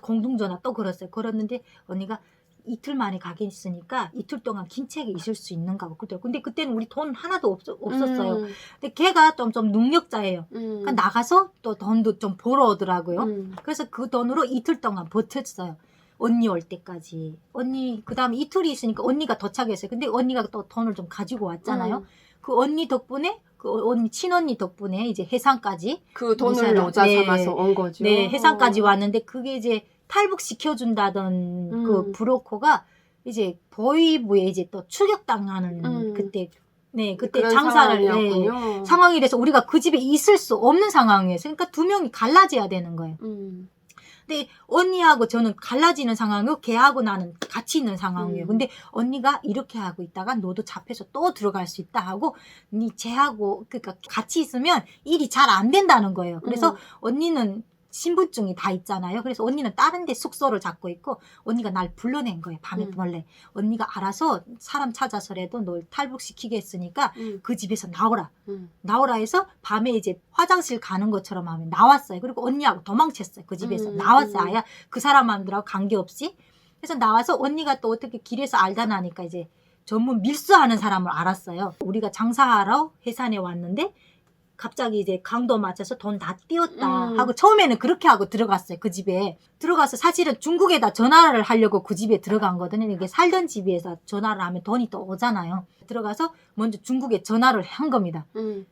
공중전화 또 걸었어요. 걸었는데 언니가 이틀 만에 가겠으니까 이틀 동안 김책에 있을 수 있는가 그러더라고요. 근데 그때는 우리 돈 하나도 없었어요. 근데 걔가 좀 능력자예요. 그러니까 나가서 또 돈도 좀 벌어 오더라고요. 그래서 그 돈으로 이틀 동안 버텼어요. 언니 올 때까지. 언니 그다음에 이틀이 있으니까 언니가 도착했어요. 근데 언니가 또 돈을 좀 가지고 왔잖아요. 그 언니 덕분에 그 언니 친언니 덕분에 이제 해상까지 그 돈을 노자 삼아서 온 거죠. 네, 해상까지 왔는데 그게 이제 탈북 시켜준다던 그 브로커가 이제 보위부에 이제 또 추격당하는 그때 그때 장사를 상황이 돼서 우리가 그 집에 있을 수 없는 상황이었어요. 그러니까 두 명이 갈라져야 되는 거예요. 근데 언니하고 저는 갈라지는 상황이고 걔하고 나는 같이 있는 상황이에요. 근데 언니가 이렇게 하고 있다가 너도 잡혀서 또 들어갈 수 있다 하고 쟤하고 그러니까 같이 있으면 일이 잘 안 된다는 거예요. 그래서 언니는 신분증이 다 있잖아요. 그래서 언니는 다른 데 숙소를 잡고 있고 언니가 날 불러낸 거예요. 밤에 몰래. 언니가 알아서 사람 찾아서라도 널 탈북시키겠으니까 그 집에서 나오라. 나오라 해서 밤에 이제 화장실 가는 것처럼 하면 나왔어요. 그리고 언니하고 도망쳤어요. 그 집에서. 나왔어요. 아야 그 사람들하고 관계없이. 그래서 나와서 언니가 또 어떻게 길에서 알다 나니까 이제 전문 밀수하는 사람을 알았어요. 우리가 장사하러 해산에 왔는데 갑자기 이제 강도 맞춰서 돈 다 띄웠다 하고 처음에는 그렇게 하고 들어갔어요. 그 집에. 들어가서 사실은 중국에다 전화를 하려고 그 집에 들어간 거거든요. 이게 살던 집에서 전화를 하면 돈이 또 오잖아요. 들어가서 먼저 중국에 전화를 한 겁니다.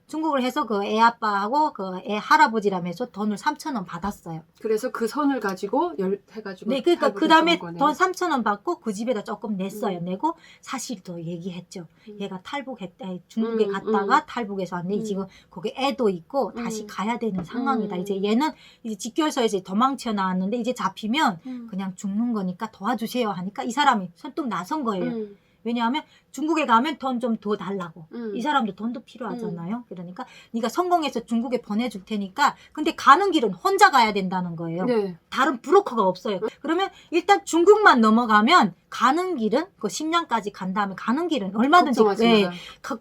중국을 해서 그 애 아빠하고 그 애 할아버지라면서 돈을 3,000원 받았어요. 그래서 그 선을 가지고 해가지고. 네, 그러니까 그 다음에 돈 3,000원 받고 그 집에다 조금 냈어요. 내고 사실도 얘기했죠. 얘가 탈북했다. 중국에 갔다가 탈북해서 왔는데 지금 거기 애도 있고 다시 가야 되는 상황이다. 이제 얘는 이제 직결소에서 도망쳐 나왔는데 이제 잡히면 그냥 죽는 거니까 도와주세요 하니까 이 사람이 선뜻 나선 거예요. 왜냐하면 중국에 가면 돈 좀 더 달라고. 이 사람도 돈도 필요하잖아요. 그러니까 네가 성공해서 중국에 보내줄 테니까 근데 가는 길은 혼자 가야 된다는 거예요. 네. 다른 브로커가 없어요. 그러면 일단 중국만 넘어가면 가는 길은 그 심양까지 간 다음에 가는 길은 얼마든지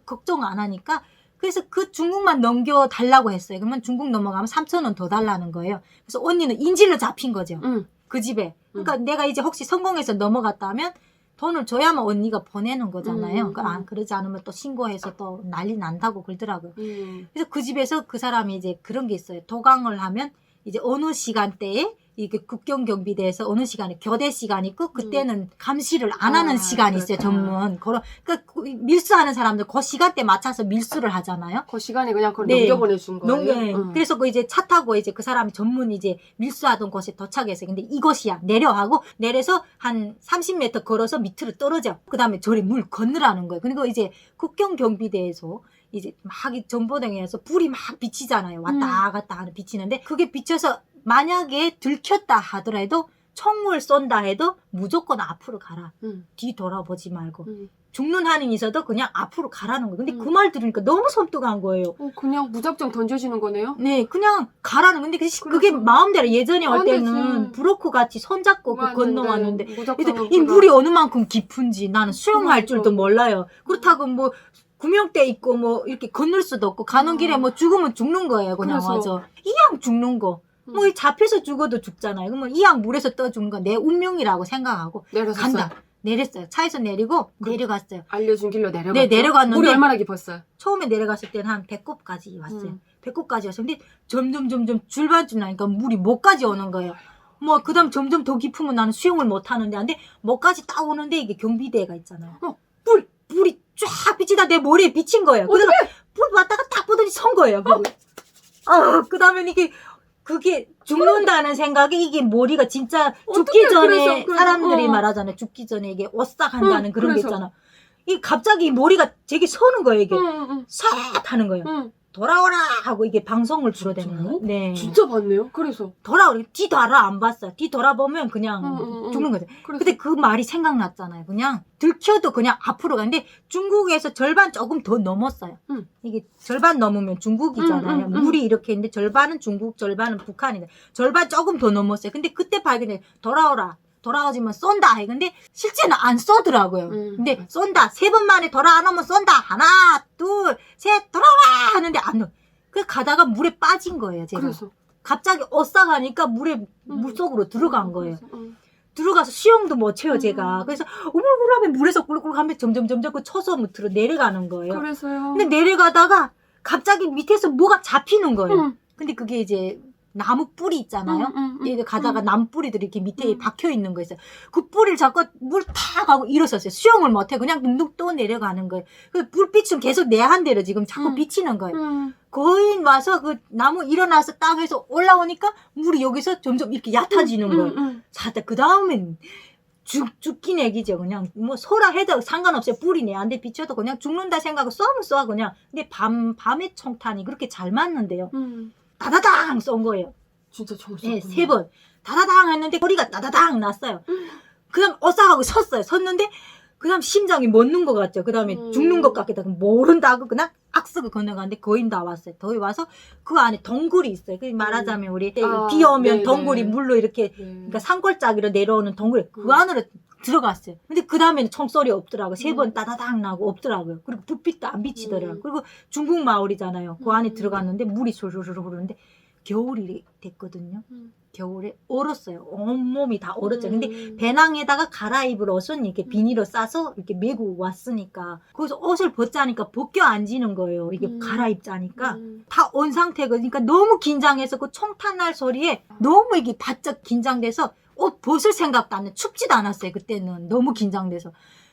걱정 안 하니까 그래서 그 중국만 넘겨달라고 했어요. 그러면 중국 넘어가면 3,000원 더 달라는 거예요. 그래서 언니는 인질로 잡힌 거죠. 그 집에. 그러니까 내가 이제 혹시 성공해서 넘어갔다면 돈을 줘야만 언니가 보내는 거잖아요. 그러지 않으면 또 신고해서 또 난리 난다고 그러더라고요. 그래서 그 집에서 그 사람이 이제 그런 게 있어요. 도강을 하면 이제 어느 시간대에 이게 국경경비대에서 어느 시간에 교대 시간이 있고 그때는 감시를 안 하는 시간이 있어요. 전문. 그러니까 밀수하는 사람들 그 시간대 맞춰서 밀수를 하잖아요. 그 시간에 그냥 그걸 넘겨보내준 거예요. 그래서 그 이제 차 타고 이제 그 사람이 전문 이제 밀수하던 곳에 도착해서 근데 이곳이야 내려하고 내려서 한 30m 걸어서 밑으로 떨어져. 그 다음에 저리 물 건너라는 거예요. 그리고 이제 국경경비대에서 이제 막 전보등에서 불이 막 비치잖아요. 왔다 갔다 하는 비치는데 그게 비쳐서 만약에 들켰다 하더라도 총을 쏜다 해도 무조건 앞으로 가라. 뒤 돌아보지 말고. 죽는 한이 있어도 그냥 앞으로 가라는 거예요. 근데 그 말 들으니까 너무 섬뜩한 거예요. 그냥 무작정 던져지는 거네요? 네, 그냥 가라는 건데 그게 마음대로 예전에 올 때는 브로커 같이 손잡고 건너왔는데 이 물이 어느 만큼 깊은지 나는 수영할 줄도 몰라요. 그렇다고 뭐 구명대 있고 뭐 이렇게 건널 수도 없고 가는 길에 뭐 죽으면 죽는 거예요. 그냥 그래서. 와서 이왕 죽는 거. 뭐 잡혀서 죽어도 죽잖아요. 그러면 이왕 물에서 떠 죽는 거 내 운명이라고 생각하고 내려섰어요. 간다. 내렸어요. 차에서 내리고 내려갔어요. 알려준 길로 내려갔죠. 네, 내려갔는데 물이 얼마나 깊었어요? 처음에 내려갔을 때는 한 배꼽까지 왔어요. 배꼽까지 왔어요. 근데 점점 줄반줄 나니까 물이 목까지 오는 거예요. 뭐 그다음 점점 더 깊으면 나는 수영을 못 하는데 근데 목까지 딱 오는데 이게 경비대가 있잖아요. 불이 쫙 빛이 다 내 머리에 비친 거예요. 그래서 불 봤다가 딱 보더니 선 거예요. 그다음에 이게 그게 죽는다는 생각이 이게 머리가 진짜 죽기 어떡해, 전에 그래서, 사람들이 말하잖아요. 죽기 전에 이게 오싹한다는 그런 게 그래서. 있잖아. 이 갑자기 머리가 되게 서는 거예요. 이게 싹 하는 거예요. 돌아오라 하고 이게 방송을 불어대는 거예요. 네. 진짜 봤네요. 그래서 돌아오라. 뒤돌아 안 봤어요. 뒤돌아보면 그냥 죽는 거죠. 근데 그 말이 생각났잖아요. 그냥 들켜도 그냥 앞으로 가는데 중국에서 절반 조금 더 넘었어요. 이게 절반 넘으면 중국이잖아요. 물이 이렇게 있는데 절반은 중국, 절반은 북한인데 절반 조금 더 넘었어요. 근데 그때 발견해 돌아오라. 돌아오지면 쏜다. 근데 실제는 안 쏘더라고요. 근데 쏜다. 3번 만에 돌아 안 오면 쏜다. 하나, 둘, 셋, 돌아와! 하는데 안 넣어. 그 가다가 물에 빠진 거예요, 제가. 그래서. 갑자기 오싹하니까 물속으로 들어간 거예요. 들어가서 수영도 못 쳐요, 제가. 그래서 오물오물하면 물에서 꿀꿀 하면 점점 그 쳐서 밑으로 내려가는 거예요. 그래서요. 근데 내려가다가 갑자기 밑에서 뭐가 잡히는 거예요. 근데 그게 이제 나무 뿌리 있잖아요. 이게 가다가 나무 뿌리들이 이렇게 밑에 박혀 있는 거 있어요. 그 뿌리를 잡고 물 탁 하고 일어섰어요. 수영을 못해. 그냥 눅눅 또 내려가는 거예요. 그 불빛은 계속 내 한 대로 지금 자꾸 비치는 거예요. 거의 와서 그 나무 일어나서 딱 해서 올라오니까 물이 여기서 점점 이렇게 얕아지는 거예요. 자다 그 다음엔 죽긴 애기죠. 그냥 뭐 소라 해도 상관없어요. 불이 내한테 비쳐도 그냥 죽는다 생각하고 쏘면 쏴 그냥. 근데 밤에 총탄이 그렇게 잘 맞는데요. 다다당 쏜 거예요. 진짜 정말 네, 3번. 다다당 했는데 소리가 다다당 났어요. 그 다음 어싸하고 섰어요. 섰는데 그 다음 심장이 멎는 것 같죠. 그 다음에 죽는 것 같기도 하고 모른다고 그냥 악석을 건너가는데 거의 다 왔어요. 거의 와서 그 안에 덩굴이 있어요. 그 말하자면 우리 비 오면 네네. 덩굴이 물로 이렇게 그러니까 산골짜기로 내려오는 덩굴이 그 안으로 들어갔어요. 근데 그 다음에는 총소리 없더라고요. 3번 따다닥 나고 없더라고요. 그리고 불빛도 안 비치더라고요. 그리고 중국 마을이잖아요. 그 안에 들어갔는데 물이 솔솔솔 흐르는데 겨울이 됐거든요. 겨울에 얼었어요. 온몸이 다 얼었죠. 근데 배낭에다가 갈아입을 옷은 이렇게 비닐로 싸서 이렇게 메고 왔으니까 거기서 옷을 벗자니까 벗겨 앉는 거예요. 이게 갈아입자니까 다 온 상태거든요. 그러니까 너무 긴장해서 그 총탄날 소리에 너무 이게 바짝 긴장돼서 옷 벗을 생각도 안 해. 춥지도 않았어요. 그때는 너무 긴장돼서.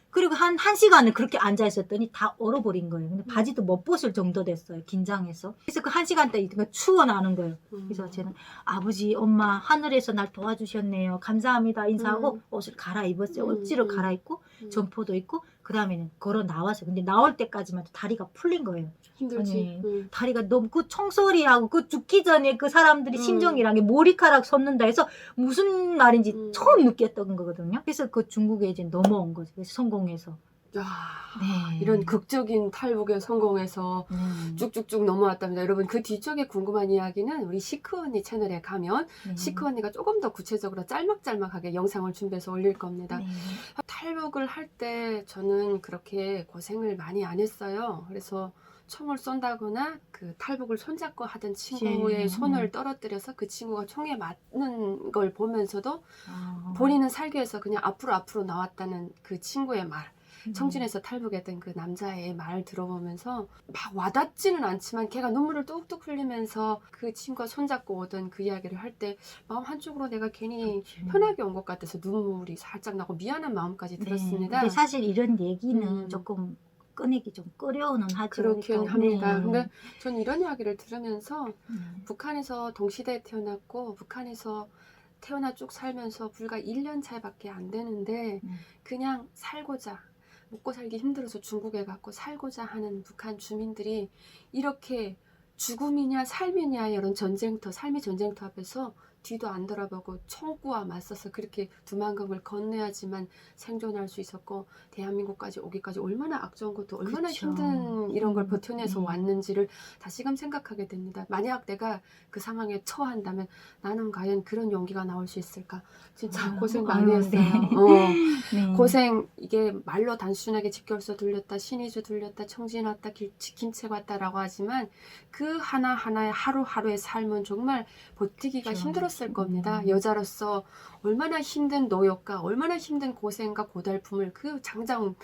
그리고 한 시간을 그렇게 앉아 있었더니 다 얼어버린 거예요. 근데 바지도 못 벗을 정도 됐어요. 긴장해서. 그래서 그 1시간 때 있던 거 추워 나는 거예요. 그래서 저는 아버지, 엄마 하늘에서 날 도와주셨네요. 감사합니다. 인사하고 옷을 갈아입었어요. 억지로 갈아입고 점포도 입고 그 다음에는 걸어 나왔어요. 근데 나올 때까지만 다리가 풀린 거예요. 힘들지. 아니, 다리가 너무 그 총소리하고 그 죽기 전에 그 사람들이 심정이란 게 머리카락 솟는다 해서 무슨 말인지 처음 느꼈던 거거든요. 그래서 그 중국에 이제 넘어온 거죠. 그래서 성공해서. 야, 네. 이런 극적인 탈북에 성공해서 쭉쭉쭉 넘어왔답니다. 여러분 그 뒤쪽에 궁금한 이야기는 우리 시크 언니 채널에 가면 시크 언니가 조금 더 구체적으로 짤막짤막하게 영상을 준비해서 올릴 겁니다. 탈북을 할 때 저는 그렇게 고생을 많이 안 했어요. 그래서 총을 쏜다거나 그 탈북을 손잡고 하던 친구의 손을 떨어뜨려서 그 친구가 총에 맞는 걸 보면서도 본인은 살기 위해서 그냥 앞으로 나왔다는 그 친구의 말, 청진에서 탈북했던 그 남자의 말 들어보면서 막 와닿지는 않지만 걔가 눈물을 뚝뚝 흘리면서 그 친구가 손잡고 오던 그 이야기를 할 때 마음 한쪽으로 내가 괜히 편하게 온 것 같아서 눈물이 살짝 나고 미안한 마음까지 들었습니다. 근데 사실 이런 얘기는 조금 꺼내기 좀 꺼려우는 하죠. 그렇긴 그러니까, 합니다. 근데 전 이런 이야기를 들으면서 북한에서 동시대에 태어났고 북한에서 태어나 쭉 살면서 불과 1년 차이밖에 안 되는데 그냥 살고자 먹고 살기 힘들어서 중국에 갔고 살고자 하는 북한 주민들이 이렇게 죽음이냐 삶이냐 이런 전쟁터, 삶의 전쟁터 앞에서 뒤도 안 돌아보고 총구와 맞서서 그렇게 두만강을 건너야지만 생존할 수 있었고 대한민국까지 오기까지 얼마나 악좋은 것도 얼마나 그쵸. 힘든 이런 걸 버텨내서 네. 왔는지를 다시금 생각하게 됩니다. 만약 내가 그 상황에 처한다면 나는 과연 그런 용기가 나올 수 있을까? 진짜 고생 많이 아유, 했어요. 네. 네. 고생 이게 말로 단순하게 직결서 돌렸다, 신의주 돌렸다, 청진 왔다, 김책 왔다라고 하지만 그 하나하나의 하루하루의 삶은 정말 버티기가 그렇죠. 힘들었을 겁니다. 여자로서 얼마나 힘든 노역과 얼마나 힘든 고생과 고달픔을 그 장장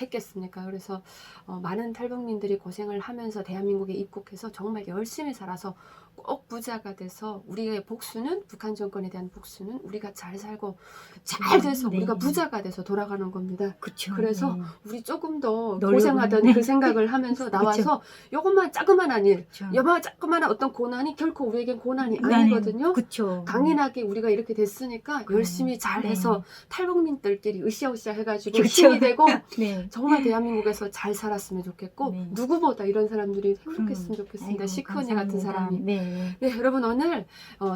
했겠습니까? 그래서 많은 탈북민들이 고생을 하면서 대한민국에 입국해서 정말 열심히 살아서 꼭 부자가 돼서 우리의 복수는 북한 정권에 대한 복수는 우리가 잘 살고 잘 돼서 네. 우리가 부자가 돼서 돌아가는 겁니다. 그쵸. 그래서 네. 우리 조금 더 노력을 고생하던 네. 그 생각을 하면서 나와서 요것만 자그마한 일, 그쵸. 요만 자그마한 어떤 고난이 결코 우리에겐 고난이 네. 아니거든요. 그쵸. 당연하게 우리가 이렇게 됐으니까 열심히 잘해서 탈북민들끼리 으쌰으쌰 해가지고 그쵸. 힘이 되고 네. 정말 대한민국에서 잘 살았으면 좋겠고 네. 누구보다 이런 사람들이 행복했으면 좋겠습니다. 아이고, 시크 언니 같은 감사합니다. 사람이. 네. 네, 여러분 오늘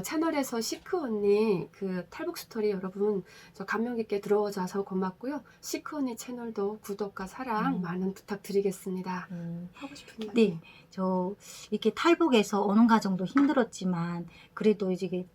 채널에서 시크 언니 그 탈북 스토리 여러분 저 감명 깊게 들어줘서 고맙고요. 시크 언니 채널도 구독과 사랑 많은 부탁드리겠습니다. 하고 싶은 말. 네. 저 이렇게 탈북해서 어느 과정도 힘들었지만 그래도 이제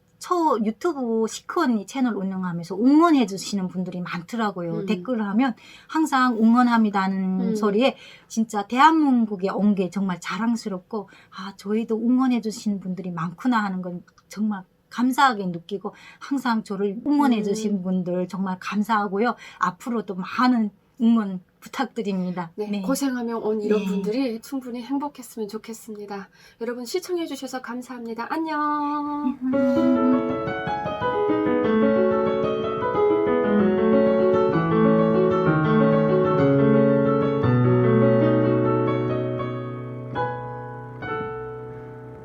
유튜브 시크 언니 채널 운영하면서 응원해 주시는 분들이 많더라고요. 댓글을 하면 항상 응원합니다는 소리에 진짜 대한민국에 온 게 정말 자랑스럽고 아 저희도 응원해 주시는 분들이 많구나 하는 건 정말 감사하게 느끼고 항상 저를 응원해 주신 분들 정말 감사하고요. 앞으로도 많은 응원 부탁드립니다. 네, 네. 고생하며 온 이런 네. 분들이 충분히 행복했으면 좋겠습니다. 여러분 시청해 주셔서 감사합니다. 안녕.